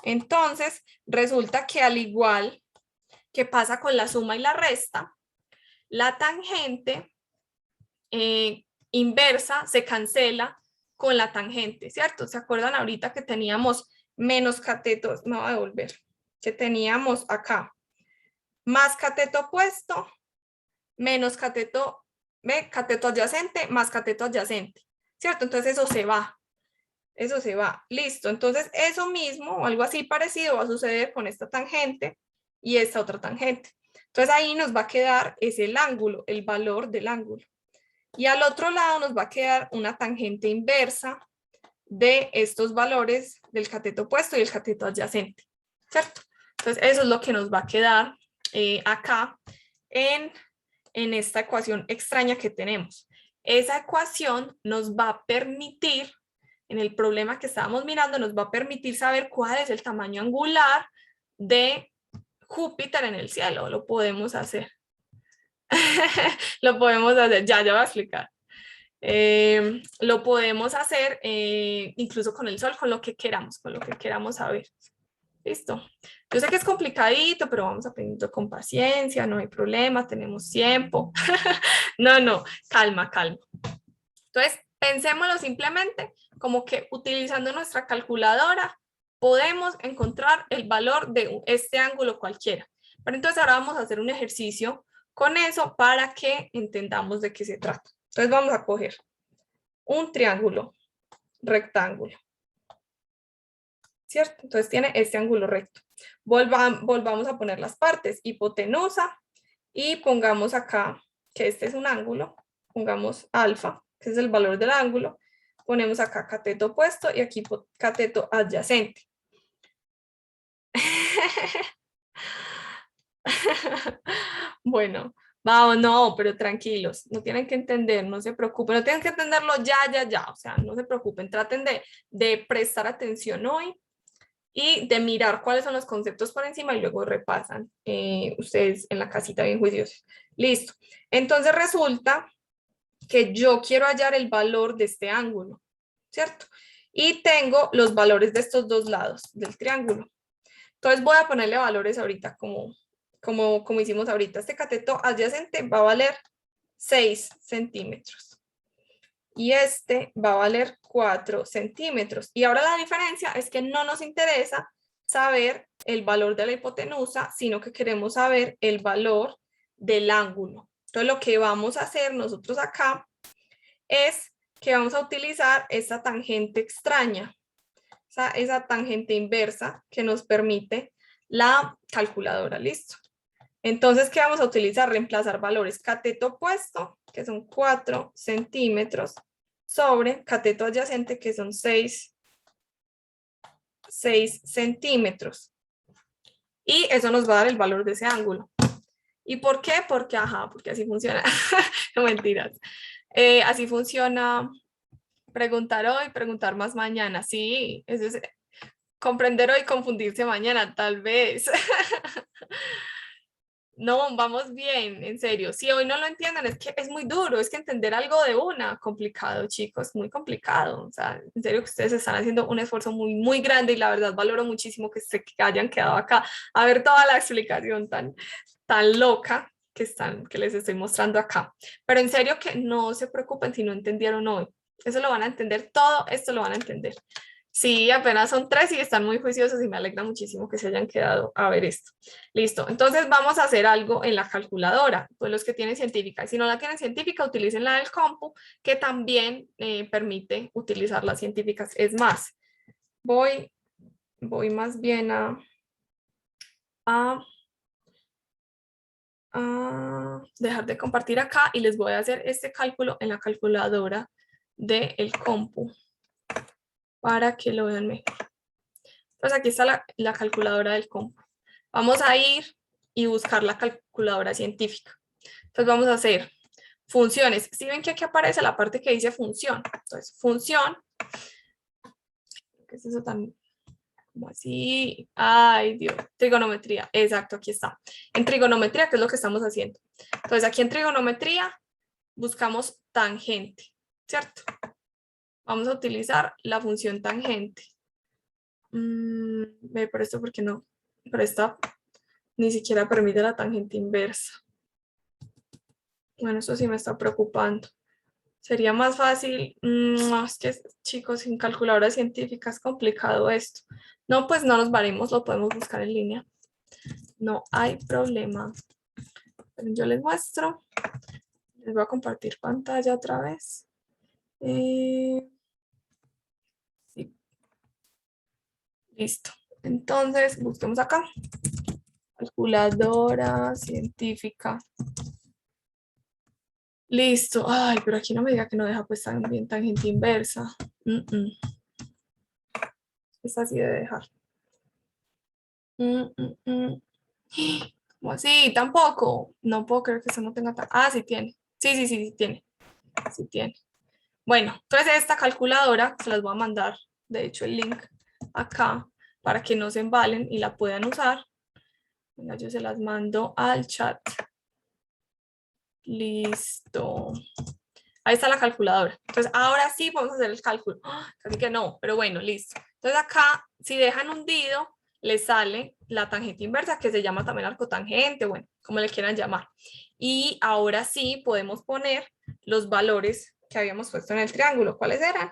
Entonces, resulta que al igual que pasa con la suma y la resta, la tangente inversa se cancela con la tangente, ¿cierto? ¿Se acuerdan ahorita que teníamos menos cateto? Me voy a devolver. Que teníamos acá más cateto opuesto, menos cateto, cateto adyacente, más cateto adyacente, ¿cierto? Entonces eso se va. Eso se va. Listo. Entonces eso mismo o algo así parecido va a suceder con esta tangente y esta otra tangente. Entonces ahí nos va a quedar el ángulo, el valor del ángulo. Y al otro lado nos va a quedar una tangente inversa de estos valores del cateto opuesto y el cateto adyacente, ¿cierto? Entonces eso es lo que nos va a quedar acá en esta ecuación extraña que tenemos. Esa ecuación nos va a permitir, en el problema que estábamos mirando, nos va a permitir saber cuál es el tamaño angular de Júpiter en el cielo. Lo podemos hacer. Lo podemos hacer, ya voy a explicar. Lo podemos hacer incluso con el sol, con lo que queramos saber. Listo. Yo sé que es complicadito, pero vamos aprendiendo con paciencia, no hay problema, tenemos tiempo. No, calma. Entonces, pensémoslo simplemente como que utilizando nuestra calculadora podemos encontrar el valor de este ángulo cualquiera. Pero entonces ahora vamos a hacer un ejercicio con eso para que entendamos de qué se trata. Entonces vamos a coger un triángulo rectángulo, ¿cierto? Entonces tiene este ángulo recto. Volvamos a poner las partes, hipotenusa, y pongamos acá que este es un ángulo, pongamos alfa, que es el valor del ángulo, ponemos acá cateto opuesto y aquí cateto adyacente. Bueno, vamos, no, pero tranquilos, no tienen que entender, no se preocupen, no tienen que entenderlo ya, o sea, no se preocupen, traten de prestar atención hoy y de mirar cuáles son los conceptos por encima y luego repasan ustedes en la casita bien juiciosos. Listo, entonces resulta que yo quiero hallar el valor de este ángulo, ¿cierto? Y tengo los valores de estos dos lados del triángulo. Entonces voy a ponerle valores ahorita como hicimos ahorita. Este cateto adyacente va a valer 6 centímetros. Y este va a valer 4 centímetros. Y ahora la diferencia es que no nos interesa saber el valor de la hipotenusa, sino que queremos saber el valor del ángulo. Entonces lo que vamos a hacer nosotros acá es que vamos a utilizar esta tangente extraña, esa tangente inversa que nos permite la calculadora, ¿listo? Entonces, ¿qué vamos a utilizar? Reemplazar valores cateto opuesto, que son 4 centímetros, sobre cateto adyacente, que son 6 centímetros. Y eso nos va a dar el valor de ese ángulo. ¿Y por qué? Porque así funciona. No, mentiras. Así funciona preguntar hoy, preguntar más mañana. Sí, eso es comprender hoy, confundirse mañana, tal vez. No, vamos bien, en serio. Si hoy no lo entienden, es que es muy duro, es que entender algo de una, complicado, chicos, muy complicado. O sea, en serio que ustedes están haciendo un esfuerzo muy grande y la verdad valoro muchísimo que se hayan quedado acá a ver toda la explicación tan loca que les estoy mostrando acá. Pero en serio que no se preocupen si no entendieron hoy. Eso lo van a entender, todo esto lo van a entender. Sí, apenas son 3 y están muy juiciosos y me alegra muchísimo que se hayan quedado a ver esto. Listo, entonces vamos a hacer algo en la calculadora, pues los que tienen científica. Y si no la tienen científica, utilicen la del compu, que también permite utilizar las científicas. Es más, voy más bien a dejar de compartir acá y les voy a hacer este cálculo en la calculadora del compu para que lo vean mejor. Entonces aquí está la calculadora del compu. Vamos a ir y buscar la calculadora científica. Entonces vamos a hacer funciones. Si ven que aquí aparece la parte que dice función. Entonces, función. ¿Qué es eso tan como así? Ay, Dios. Trigonometría. Exacto, aquí está. En trigonometría, ¿qué es lo que estamos haciendo? Entonces, aquí en trigonometría buscamos tangente, ¿cierto? Vamos a utilizar la función tangente. Pero esto, ¿por qué no? Pero esta ni siquiera permite la tangente inversa. Bueno, eso sí me está preocupando. Sería más fácil, es que chicos, sin calculadora científica es complicado esto. No, pues no nos varemos, lo podemos buscar en línea. No hay problema. Yo les muestro. Les voy a compartir pantalla otra vez. Sí. Listo. Entonces, busquemos acá. Calculadora científica. Listo. Ay, pero aquí no me diga que no deja pues también tangente inversa. Esta sí debe dejar. ¿Cómo así? Tampoco. No puedo creer que eso no tenga... sí tiene. Sí tiene. Sí tiene. Bueno, entonces esta calculadora se las voy a mandar, de hecho, el link acá para que no se embalen y la puedan usar. Venga, yo se las mando al chat. Listo. Ahí está la calculadora. Entonces, ahora sí podemos hacer el cálculo. Casi que no, pero bueno, listo. Entonces acá, si dejan hundido, les sale la tangente inversa, que se llama también arcotangente, bueno, como le quieran llamar. Y ahora sí podemos poner los valores que habíamos puesto en el triángulo. ¿Cuáles eran?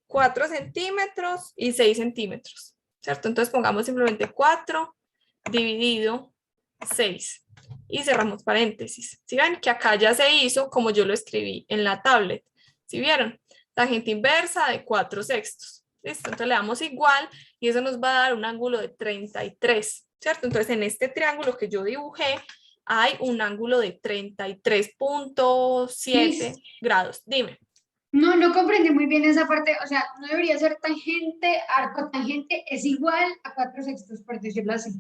4 centímetros y 6 centímetros, ¿cierto? Entonces pongamos simplemente 4 dividido 6 y cerramos paréntesis. ¿Sí ven? Que acá ya se hizo como yo lo escribí en la tablet. ¿Sí vieron? Tangente inversa de 4/6. ¿Listo? Entonces le damos igual y eso nos va a dar un ángulo de 33, ¿cierto? Entonces en este triángulo que yo dibujé hay un ángulo de 33.7 grados. Dime. No comprendí muy bien esa parte, o sea, no debería ser tangente, arco tangente es igual a 4/6, por decirlo así.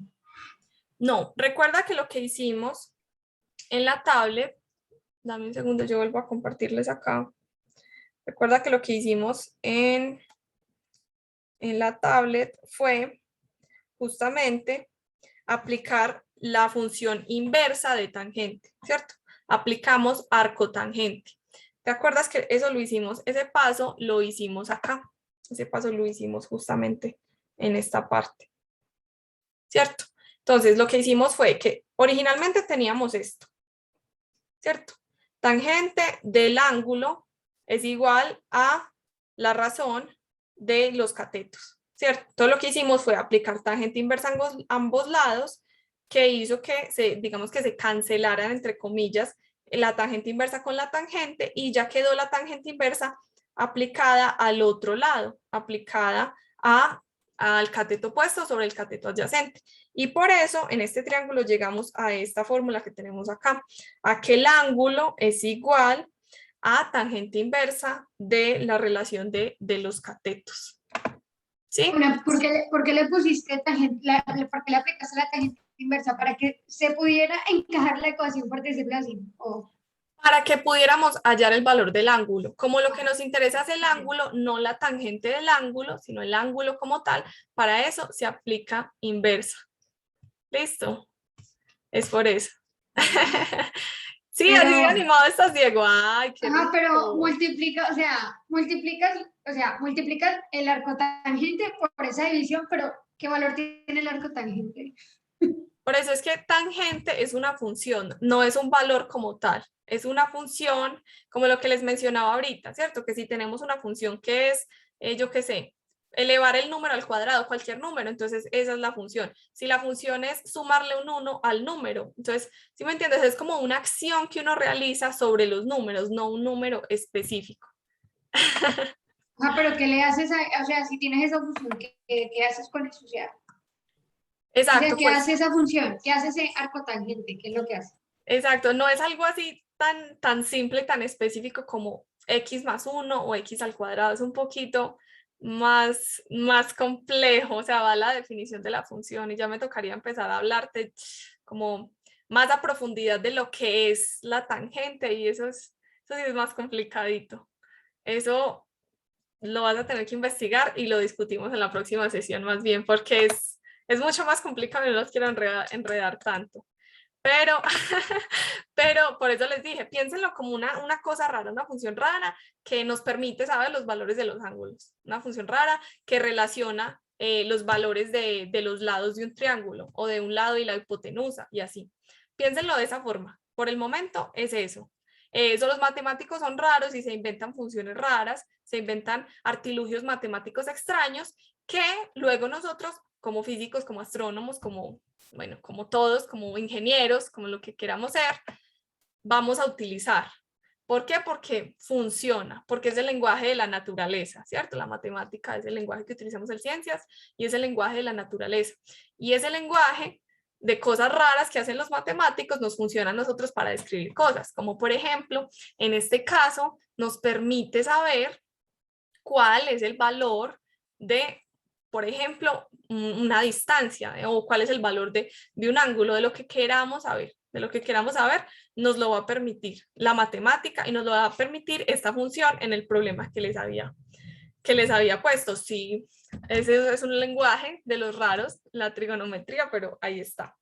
No, recuerda que lo que hicimos en la tablet, dame un segundo, yo vuelvo a compartirles acá. Recuerda que lo que hicimos en la tablet fue justamente aplicar la función inversa de tangente, ¿cierto? Aplicamos arco tangente. ¿Te acuerdas que eso lo hicimos, ese paso lo hicimos acá? Ese paso lo hicimos justamente en esta parte, ¿cierto? Entonces lo que hicimos fue que originalmente teníamos esto, ¿cierto? Tangente del ángulo es igual a la razón de los catetos, ¿cierto? Todo lo que hicimos fue aplicar tangente inversa a ambos lados, que hizo que digamos que se cancelaran, entre comillas, la tangente inversa con la tangente, y ya quedó la tangente inversa aplicada al otro lado, aplicada al cateto opuesto sobre el cateto adyacente. Y por eso en este triángulo llegamos a esta fórmula que tenemos acá, a que el ángulo es igual a tangente inversa de la relación de los catetos. ¿Sí? ¿Por qué le pusiste tangente, por qué le aplicaste la tangente inversa? Para que se pudiera encajar la ecuación, por decirlo así. Para que pudiéramos hallar el valor del ángulo. Como lo que nos interesa es el ángulo, no la tangente del ángulo, sino el ángulo como tal, para eso se aplica inversa. ¿Listo? Es por eso. Sí, pero, así de animado estás, Diego. Ay, qué rico. Pero multiplicas el arco tangente por esa división, pero ¿qué valor tiene el arco tangente? Por eso es que tangente es una función, no es un valor como tal. Es una función como lo que les mencionaba ahorita, ¿cierto? Que si tenemos una función que es, yo qué sé, elevar el número al cuadrado, cualquier número, entonces esa es la función. Si la función es sumarle un 1 al número, entonces, ¿sí me entiendes? Es como una acción que uno realiza sobre los números, no un número específico. Pero ¿qué le haces o sea, si tienes esa función, ¿qué haces con eso? O sea, Exacto. ¿qué hace esa función? ¿Qué hace ese arco tangente? ¿Qué es lo que hace? Exacto, no es algo así tan simple, tan específico como x más 1 o x al cuadrado, es un poquito más complejo, o sea, va la definición de la función y ya me tocaría empezar a hablarte como más a profundidad de lo que es la tangente, y eso sí es más complicadito. Eso lo vas a tener que investigar y lo discutimos en la próxima sesión más bien, porque es mucho más complicado y no los quiero enredar tanto. Pero por eso les dije, piénsenlo como una cosa rara, una función rara que nos permite saber los valores de los ángulos. Una función rara que relaciona los valores de los lados de un triángulo o de un lado y la hipotenusa y así. Piénsenlo de esa forma. Por el momento es eso. Los matemáticos son raros y se inventan funciones raras, se inventan artilugios matemáticos extraños que luego nosotros como físicos, como astrónomos, como todos, como ingenieros, como lo que queramos ser, vamos a utilizar. ¿Por qué? Porque funciona, porque es el lenguaje de la naturaleza, ¿cierto? La matemática es el lenguaje que utilizamos en ciencias y es el lenguaje de la naturaleza. Y ese lenguaje de cosas raras que hacen los matemáticos nos funciona a nosotros para describir cosas, como por ejemplo, en este caso, nos permite saber cuál es el valor de, por ejemplo, una distancia, o cuál es el valor de un ángulo, de lo que queramos saber. De lo que queramos saber, nos lo va a permitir la matemática y nos lo va a permitir esta función en el problema que les había puesto. Sí, ese es un lenguaje de los raros, la trigonometría, pero ahí está.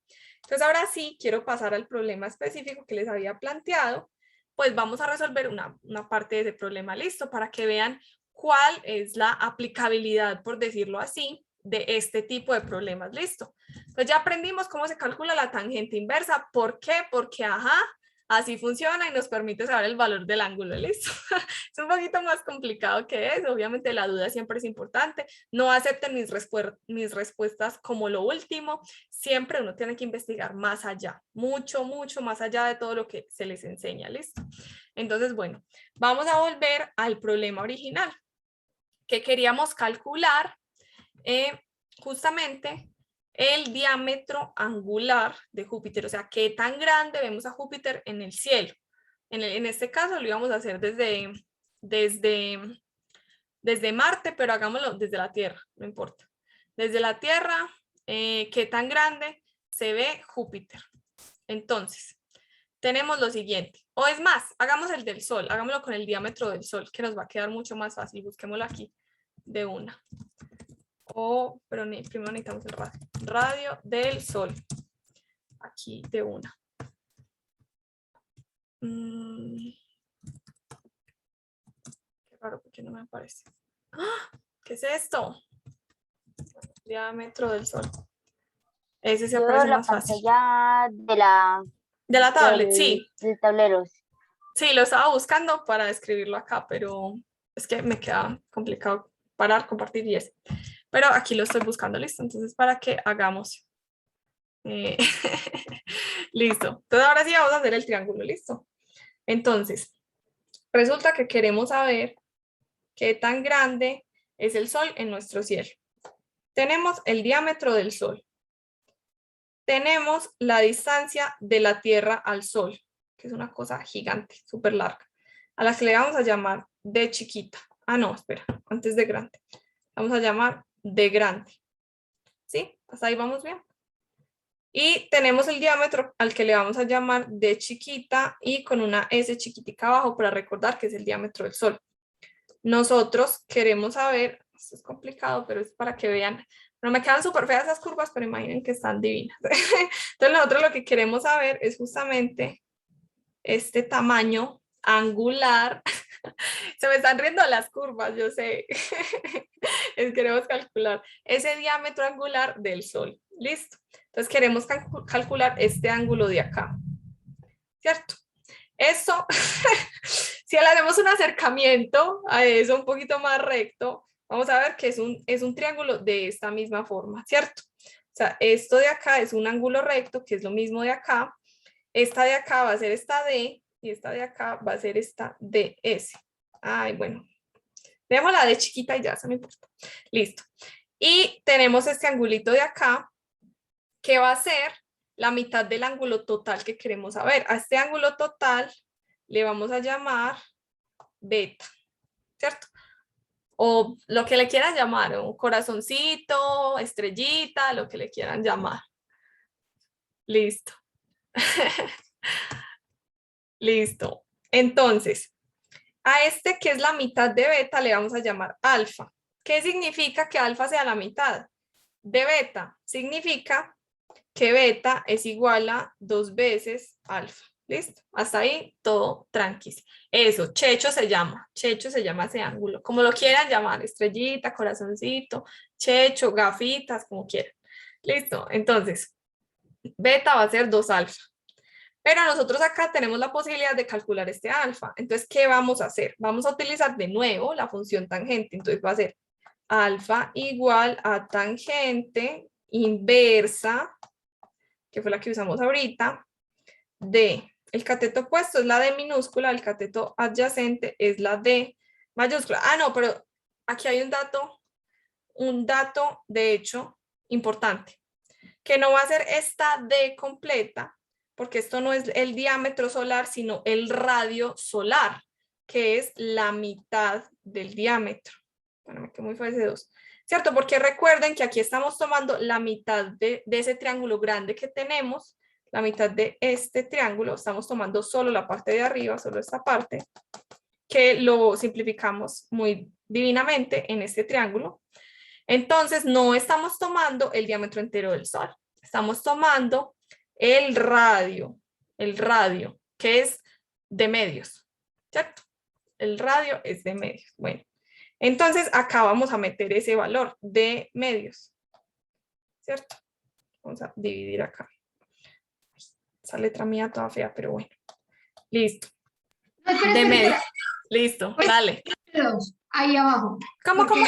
Entonces ahora sí quiero pasar al problema específico que les había planteado. Pues vamos a resolver una parte de ese problema, listo, para que vean cuál es la aplicabilidad, por decirlo así, de este tipo de problemas, listo. Entonces ya aprendimos cómo se calcula la tangente inversa. ¿Por qué? Porque, Así funciona y nos permite saber el valor del ángulo, ¿listo? Es un poquito más complicado que eso, obviamente la duda siempre es importante. No acepten mis respuestas como lo último, siempre uno tiene que investigar más allá, mucho, mucho más allá de todo lo que se les enseña, ¿listo? Entonces, bueno, vamos a volver al problema original, que queríamos calcular justamente el diámetro angular de Júpiter, o sea, qué tan grande vemos a Júpiter en el cielo. En este caso lo íbamos a hacer desde Marte, pero hagámoslo desde la Tierra, no importa. Desde la Tierra, qué tan grande se ve Júpiter. Entonces, tenemos lo siguiente, o es más, hagamos el del Sol, hagámoslo con el diámetro del Sol, que nos va a quedar mucho más fácil, busquémoslo aquí de una. Pero primero necesitamos el radio. Radio del Sol. Aquí de una. Qué raro, porque no me aparece. ¡Ah! ¿Qué es esto? Diámetro del Sol. Ese se Yo aparece veo la más fácil. pantalla De la tablet, sí. del tablero. Sí, lo estaba buscando para escribirlo acá, pero es que me queda complicado parar, compartir y eso. Pero aquí lo estoy buscando, listo. Entonces, para que hagamos. Listo. Entonces, ahora sí vamos a hacer el triángulo, listo. Entonces, resulta que queremos saber qué tan grande es el Sol en nuestro cielo. Tenemos el diámetro del Sol. Tenemos la distancia de la Tierra al Sol, que es una cosa gigante, súper larga, a la que le vamos a llamar D chiquita. Ah, no, espera, antes de grande. Vamos a llamar D grande. ¿Sí? Hasta ahí vamos bien. Y tenemos el diámetro al que le vamos a llamar D chiquita y con una S chiquitica abajo para recordar que es el diámetro del Sol. Nosotros queremos saber, esto es complicado, pero es para que vean, no me quedan súper feas esas curvas, pero imaginen que están divinas. Entonces nosotros lo que queremos saber es justamente este tamaño angular. Se me están riendo las curvas, yo sé. Queremos calcular ese diámetro angular del Sol. Listo. Entonces queremos calcular este ángulo de acá. ¿Cierto? Eso, si le hacemos un acercamiento a eso un poquito más recto, vamos a ver que es un triángulo de esta misma forma, ¿cierto? O sea, esto de acá es un ángulo recto, que es lo mismo de acá. Esta de acá va a ser esta D y esta de acá va a ser esta DS. Ay, bueno. Veamos la D chiquita y ya, eso no importa. Listo. Y tenemos este angulito de acá, que va a ser la mitad del ángulo total que queremos saber. A este ángulo total le vamos a llamar beta, ¿cierto? O lo que le quieran llamar, un corazoncito, estrellita, lo que le quieran llamar. Listo. Listo. Entonces, a este que es la mitad de beta le vamos a llamar alfa. ¿Qué significa que alfa sea la mitad de beta? Significa que beta es igual a 2 veces alfa. ¿Listo? Hasta ahí todo tranquilo. Eso, checho se llama ese ángulo, como lo quieran llamar, estrellita, corazoncito, checho, gafitas, como quieran. ¿Listo? Entonces, beta va a ser 2 alfa. Pero nosotros acá tenemos la posibilidad de calcular este alfa. Entonces, ¿qué vamos a hacer? Vamos a utilizar de nuevo la función tangente. Entonces va a ser alfa igual a tangente inversa, que fue la que usamos ahorita, de el cateto opuesto es la D minúscula, el cateto adyacente es la D mayúscula. Ah, no, pero aquí hay un dato de hecho importante, que no va a ser esta D completa, porque esto no es el diámetro solar, sino el radio solar, que es la mitad del diámetro. Bueno, me quedó muy feo ese 2. ¿Cierto? Porque recuerden que aquí estamos tomando la mitad de ese triángulo grande que tenemos, la mitad de este triángulo, estamos tomando solo la parte de arriba, solo esta parte, que lo simplificamos muy divinamente en este triángulo. Entonces, no estamos tomando el diámetro entero del Sol, estamos tomando el radio, que es de medios, ¿cierto? El radio es de medios. Bueno, entonces acá vamos a meter ese valor de medios, ¿cierto? Vamos a dividir acá. Esa letra mía toda fea, pero bueno. Listo. No, espera, De espera, medio. espera. Listo, dale. Dos, ahí abajo. ¿Cómo, cómo?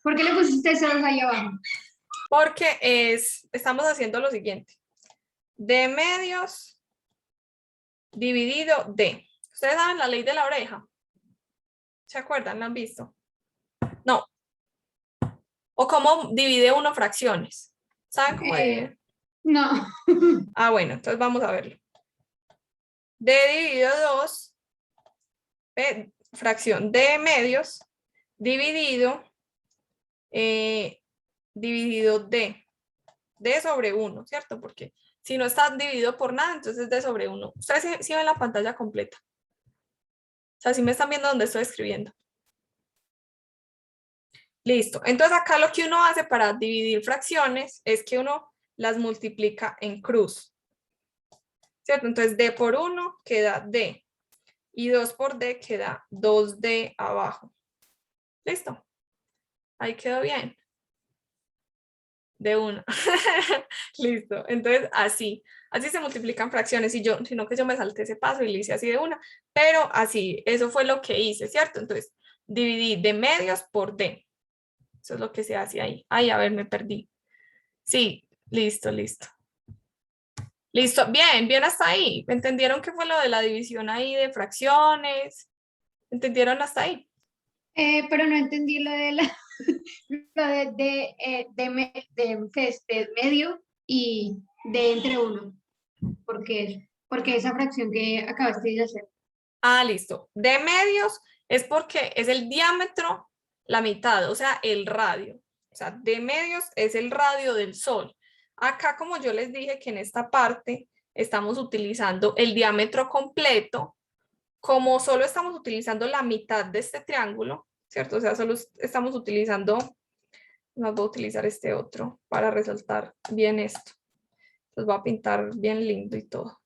¿Por qué le pusiste ceros ahí abajo? Porque estamos haciendo lo siguiente. De medios dividido de. ¿Ustedes saben la ley de la oreja? ¿Se acuerdan? ¿La han visto? No. ¿O cómo divide uno fracciones? ¿Saben cómo divide? No. Ah, bueno, entonces vamos a verlo. D dividido 2, fracción de medios, dividido D sobre 1, ¿cierto? Porque si no está dividido por nada, entonces es D sobre 1. Ustedes sí ven la pantalla completa. O sea, si me están viendo donde estoy escribiendo. Listo. Entonces acá lo que uno hace para dividir fracciones es que uno las multiplica en cruz. ¿Cierto? Entonces D por 1 queda D. Y 2 por D queda 2D abajo. ¿Listo? Ahí quedó bien. De 1. Listo. Entonces así se multiplican fracciones. Sino que yo me salté ese paso y le hice así de una. Pero así, eso fue lo que hice, ¿cierto? Entonces dividí de medios por D. Eso es lo que se hace ahí. Ay, a ver, me perdí. Sí, listo, listo. Listo, bien, bien hasta ahí. ¿Entendieron qué fue lo de la división ahí de fracciones? ¿Entendieron hasta ahí? Pero no entendí lo de la lo ¿qué es? De medio y de entre uno. Porque esa fracción que acabaste de hacer. Ah, listo. De medios es porque es el diámetro, la mitad, o sea, el radio. O sea, de medios es el radio del Sol. Acá, como yo les dije que en esta parte estamos utilizando el diámetro completo, como solo estamos utilizando la mitad de este triángulo, ¿cierto? O sea, solo estamos utilizando, no voy a utilizar este otro para resaltar bien esto. Los voy a pintar bien lindo y todo.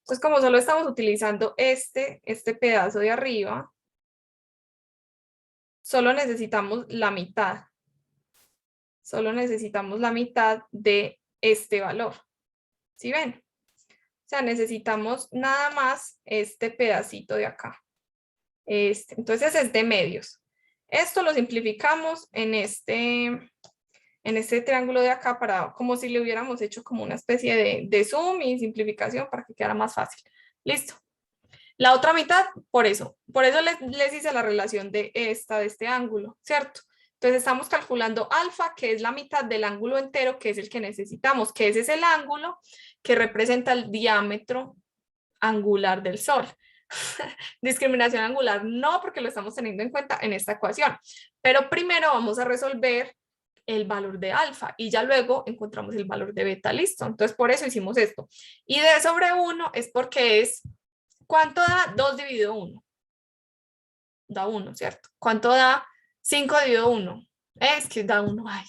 Entonces, como solo estamos utilizando este pedazo de arriba, solo necesitamos la mitad. Solo necesitamos la mitad de este valor. ¿Sí ven? O sea, necesitamos nada más este pedacito de acá. Entonces es de medios. Esto lo simplificamos en este triángulo de acá para como si le hubiéramos hecho como una especie de zoom y simplificación para que quedara más fácil. Listo. La otra mitad, por eso les hice la relación de este ángulo, ¿cierto? Entonces estamos calculando alfa, que es la mitad del ángulo entero, que es el que necesitamos, que ese es el ángulo que representa el diámetro angular del Sol. Discriminación angular no, porque lo estamos teniendo en cuenta en esta ecuación. Pero primero vamos a resolver el valor de alfa y ya luego encontramos el valor de beta, listo. Entonces por eso hicimos esto. Y D sobre 1 es porque es, ¿cuánto da 2 dividido 1? Da 1, ¿cierto? ¿Cuánto da 5 dividido 1? Es que da 1. Ay.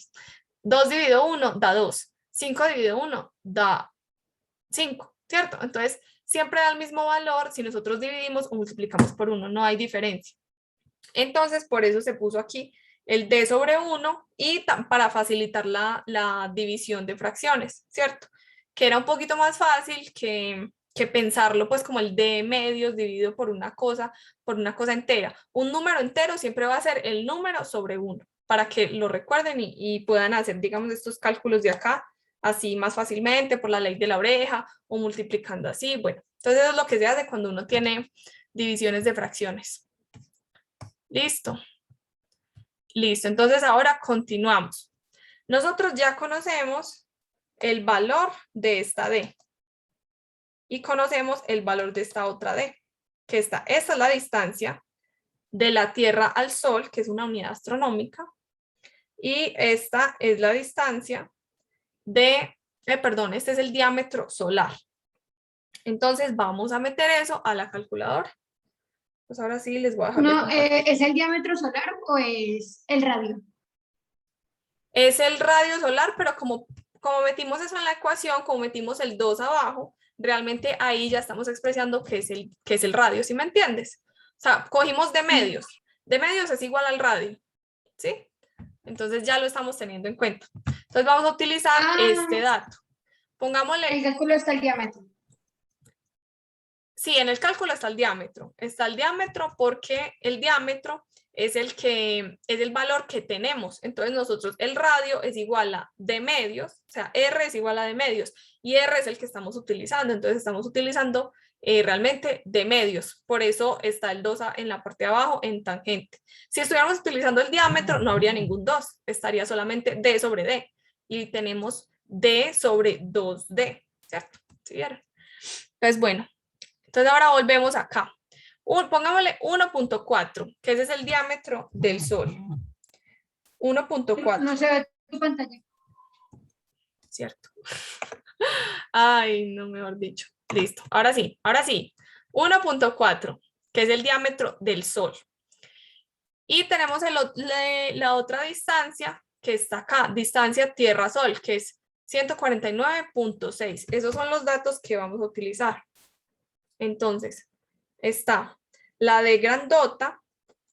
2 dividido 1 da 2. 5 dividido 1 da 5, ¿cierto? Entonces siempre da el mismo valor si nosotros dividimos o multiplicamos por 1, no hay diferencia. Entonces, por eso se puso aquí el D sobre 1 y para facilitar la división de fracciones, ¿cierto? Que era un poquito más fácil que pensarlo pues como el D medios dividido por una cosa entera. Un número entero siempre va a ser el número sobre 1, para que lo recuerden y puedan hacer, digamos, estos cálculos de acá así más fácilmente por la ley de la oreja o multiplicando así. Bueno, entonces eso es lo que se hace cuando uno tiene divisiones de fracciones. Listo. Listo, entonces ahora continuamos. Nosotros ya conocemos el valor de esta D y conocemos el valor de esta otra D, que esta es la distancia de la Tierra al Sol, que es una unidad astronómica, y esta es la distancia de, este es el diámetro solar. Entonces vamos a meter eso a la calculadora. Pues ahora sí les voy a dejar de No, compartir. ¿es el diámetro solar o es el radio? Es el radio solar, pero como metimos eso en la ecuación, como metimos el 2 abajo, realmente ahí ya estamos expresando que es el radio, ¿sí me entiendes? O sea, cogimos de medios es igual al radio, ¿sí? Entonces ya lo estamos teniendo en cuenta. Entonces vamos a utilizar este dato. Pongámosle, El cálculo está el diámetro. Sí, en el cálculo está el diámetro. Está el diámetro porque el diámetro es el valor que tenemos. Entonces nosotros, el radio es igual a de medios, o sea, R es igual a de medios, y R es el que estamos utilizando. Entonces estamos utilizando realmente de medios. Por eso está el 2 en la parte de abajo en tangente. Si estuviéramos utilizando el diámetro, no habría ningún 2. Estaría solamente D sobre D. Y tenemos D sobre 2D, ¿cierto? ¿Sí vieron? Entonces, bueno. Entonces ahora volvemos acá. Pongámosle 1.4, que ese es el diámetro del Sol. 1.4. No se ve tu pantalla. ¿Cierto? Ay, no, mejor dicho. Listo. Ahora sí, ahora sí. 1.4, que es el diámetro del Sol. Y tenemos la otra distancia que está acá, distancia Tierra-Sol, que es 149.6. Esos son los datos que vamos a utilizar. Entonces, está la de grandota,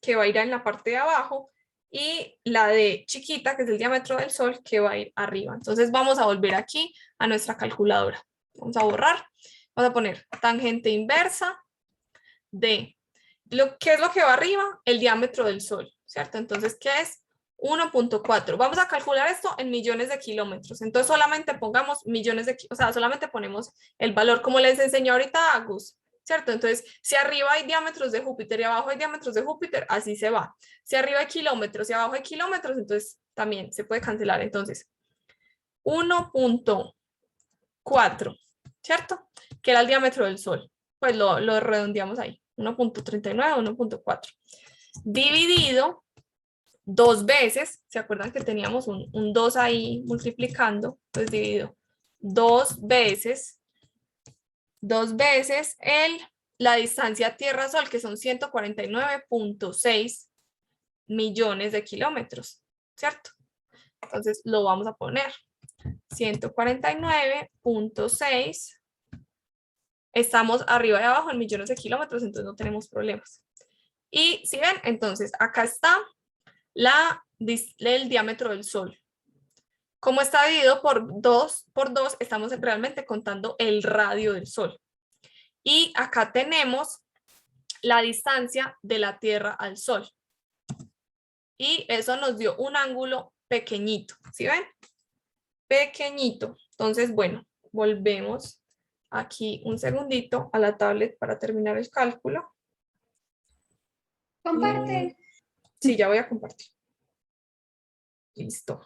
que va a ir en la parte de abajo, y la de chiquita, que es el diámetro del Sol, que va a ir arriba. Entonces vamos a volver aquí a nuestra calculadora. Vamos a borrar. Vamos a poner tangente inversa de ¿qué es lo que va arriba? El diámetro del Sol, ¿cierto? Entonces, ¿qué es? 1.4. Vamos a calcular esto en millones de kilómetros. Entonces solamente pongamos millones de, o sea, solamente ponemos el valor como les enseñó ahorita Agus, ¿cierto? Entonces, si arriba hay diámetros de Júpiter y abajo hay diámetros de Júpiter, así se va. Si arriba hay kilómetros y abajo hay kilómetros, entonces también se puede cancelar. Entonces, 1.4, ¿cierto? Que era el diámetro del Sol. Pues lo redondeamos ahí. 1.39, 1.4. Dividido 2 veces, ¿se acuerdan que teníamos un 2 ahí multiplicando? Pues dividido 2 veces la distancia Tierra-Sol, que son 149.6 millones de kilómetros, ¿cierto? Entonces lo vamos a poner 149.6. Estamos arriba y abajo en millones de kilómetros, entonces no tenemos problemas. Y si ven, entonces acá está el diámetro del Sol. Como está dividido por 2, estamos realmente contando el radio del Sol. Y acá tenemos la distancia de la Tierra al Sol. Y eso nos dio un ángulo pequeñito. ¿Sí ven? Pequeñito. Entonces, bueno, volvemos aquí un segundito a la tablet para terminar el cálculo. Comparte. Sí, ya voy a compartir. Listo.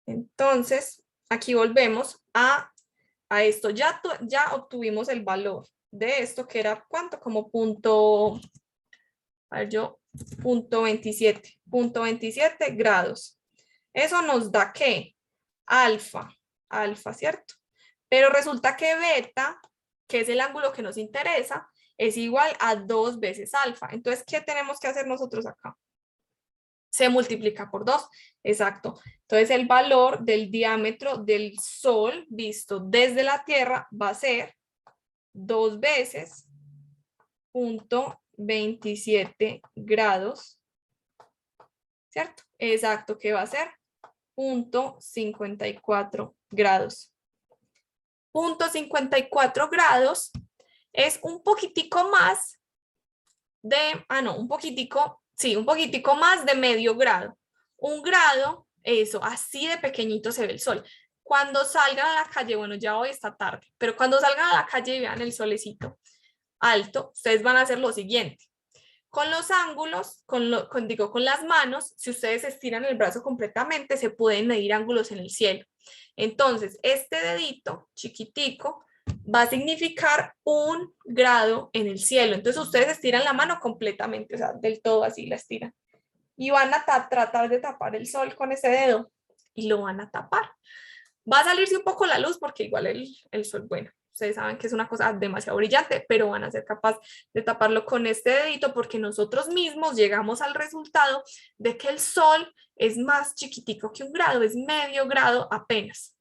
Entonces, aquí volvemos a esto. Ya obtuvimos el valor de esto, que era ¿cuánto? Como punto 27 grados. Eso nos da ¿qué? Alfa, ¿cierto? Pero resulta que beta, que es el ángulo que nos interesa, es igual a 2 veces alfa. Entonces, ¿qué tenemos que hacer nosotros acá? Se multiplica por 2, exacto. Entonces el valor del diámetro del Sol visto desde la Tierra va a ser 2 veces 0.27 grados, ¿cierto? Exacto, que va a ser 0.54 grados. 0.54 grados es un poquitico más de, un poquitico más de medio grado. Un grado, eso, así de pequeñito se ve el Sol. Cuando salgan a la calle, bueno, ya hoy está tarde, pero cuando salgan a la calle y vean el solecito alto, ustedes van a hacer lo siguiente. Con los ángulos, con las manos, si ustedes estiran el brazo completamente, se pueden medir ángulos en el cielo. Entonces, este dedito chiquitico va a significar 1 grado en el cielo. Entonces, ustedes estiran la mano completamente, o sea, del todo así la estiran. Y van a tratar de tapar el sol con ese dedo. Y lo van a tapar. Va a salirse un poco la luz porque igual el sol, bueno, ustedes saben que es una cosa demasiado brillante, pero van a ser capaces de taparlo con este dedito porque nosotros mismos llegamos al resultado de que el sol es más chiquitico que 1 grado, es medio grado apenas.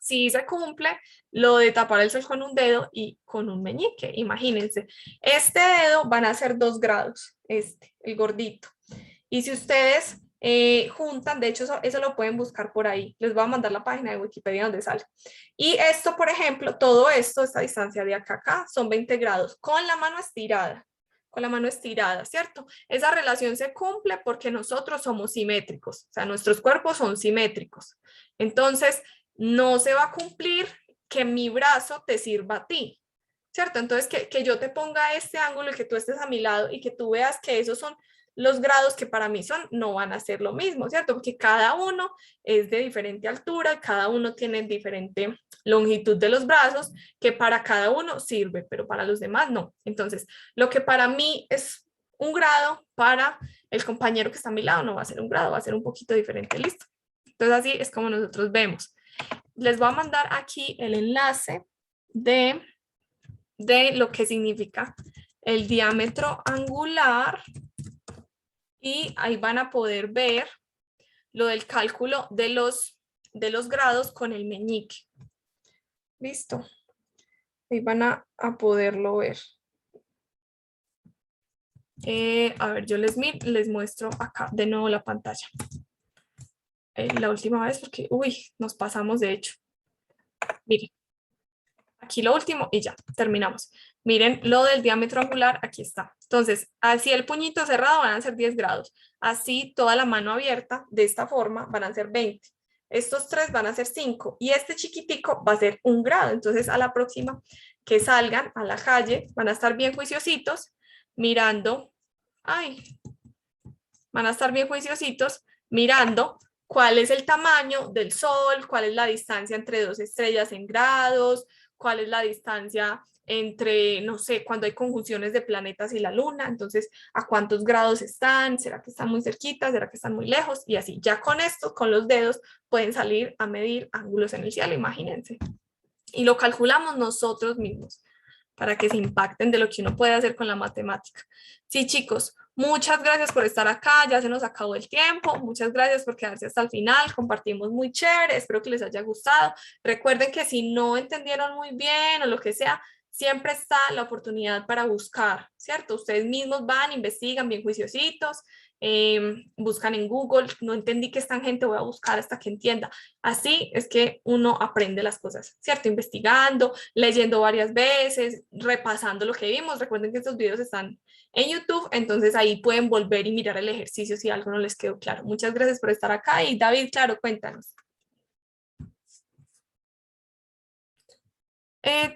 Si se cumple lo de tapar el sol con un dedo y con un meñique, imagínense. Este dedo van a ser 2 grados, el gordito. Y si ustedes juntan, de hecho eso lo pueden buscar por ahí, les voy a mandar la página de Wikipedia donde sale. Y esto, por ejemplo, todo esto, esta distancia de acá a acá, son 20 grados, con la mano estirada, ¿cierto? Esa relación se cumple porque nosotros somos simétricos, o sea, nuestros cuerpos son simétricos. Entonces, no se va a cumplir que mi brazo te sirva a ti, ¿cierto? Entonces, que yo te ponga este ángulo y que tú estés a mi lado y que tú veas que esos son los grados que para mí son, no van a ser lo mismo, ¿cierto? Porque cada uno es de diferente altura, cada uno tiene diferente longitud de los brazos, que para cada uno sirve, pero para los demás no. Entonces, lo que para mí es un grado, para el compañero que está a mi lado no va a ser un grado, va a ser un poquito diferente, ¿listo? Entonces, así es como nosotros vemos. Les voy a mandar aquí el enlace de lo que significa el diámetro angular y ahí van a poder ver lo del cálculo de los grados con el meñique. Listo. Ahí van a poderlo ver. A ver, yo les muestro acá de nuevo la pantalla. La última vez porque, nos pasamos de hecho. Miren. Aquí lo último y ya, terminamos. Miren lo del diámetro angular, aquí está. Entonces, así el puñito cerrado van a ser 10 grados. Así toda la mano abierta, de esta forma, van a ser 20. Estos 3 van a ser 5 y este chiquitico va a ser 1 grado. Entonces, a la próxima que salgan a la calle, van a estar bien juiciositos mirando, van a estar bien juiciositos mirando cuál es el tamaño del sol, cuál es la distancia entre 2 estrellas en grados, cuál es la distancia entre, no sé, cuando hay conjunciones de planetas y la luna, entonces, ¿a cuántos grados están? ¿Será que están muy cerquitas? ¿Será que están muy lejos? Y así, ya con esto, con los dedos, pueden salir a medir ángulos en el cielo, imagínense. Y lo calculamos nosotros mismos para que se impacten de lo que uno puede hacer con la matemática. Sí, chicos, muchas gracias por estar acá, ya se nos acabó el tiempo, muchas gracias por quedarse hasta el final, compartimos muy chévere, espero que les haya gustado. Recuerden que si no entendieron muy bien o lo que sea, siempre está la oportunidad para buscar, ¿cierto? Ustedes mismos van, investigan bien juiciositos, buscan en Google, no entendí qué es tangente, voy a buscar hasta que entienda. Así es que uno aprende las cosas, ¿cierto? Investigando, leyendo varias veces, repasando lo que vimos. Recuerden que estos videos están en YouTube, entonces ahí pueden volver y mirar el ejercicio si algo no les quedó claro. Muchas gracias por estar acá y David, claro, cuéntanos.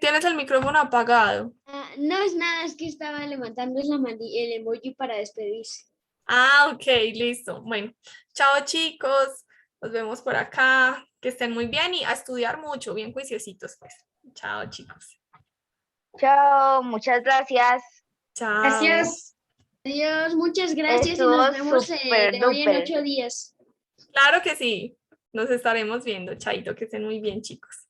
Tienes el micrófono apagado. No es nada, es que estaba levantando el emoji para despedirse. Ok, listo. Bueno, chao chicos, nos vemos por acá, que estén muy bien y a estudiar mucho, bien juiciositos pues. Chao chicos. Chao, muchas gracias. Chao. Gracias. Adiós, muchas gracias y Estuvo nos vemos súper de hoy en duper. 8 días. Claro que sí, nos estaremos viendo. Chaito, que estén muy bien chicos.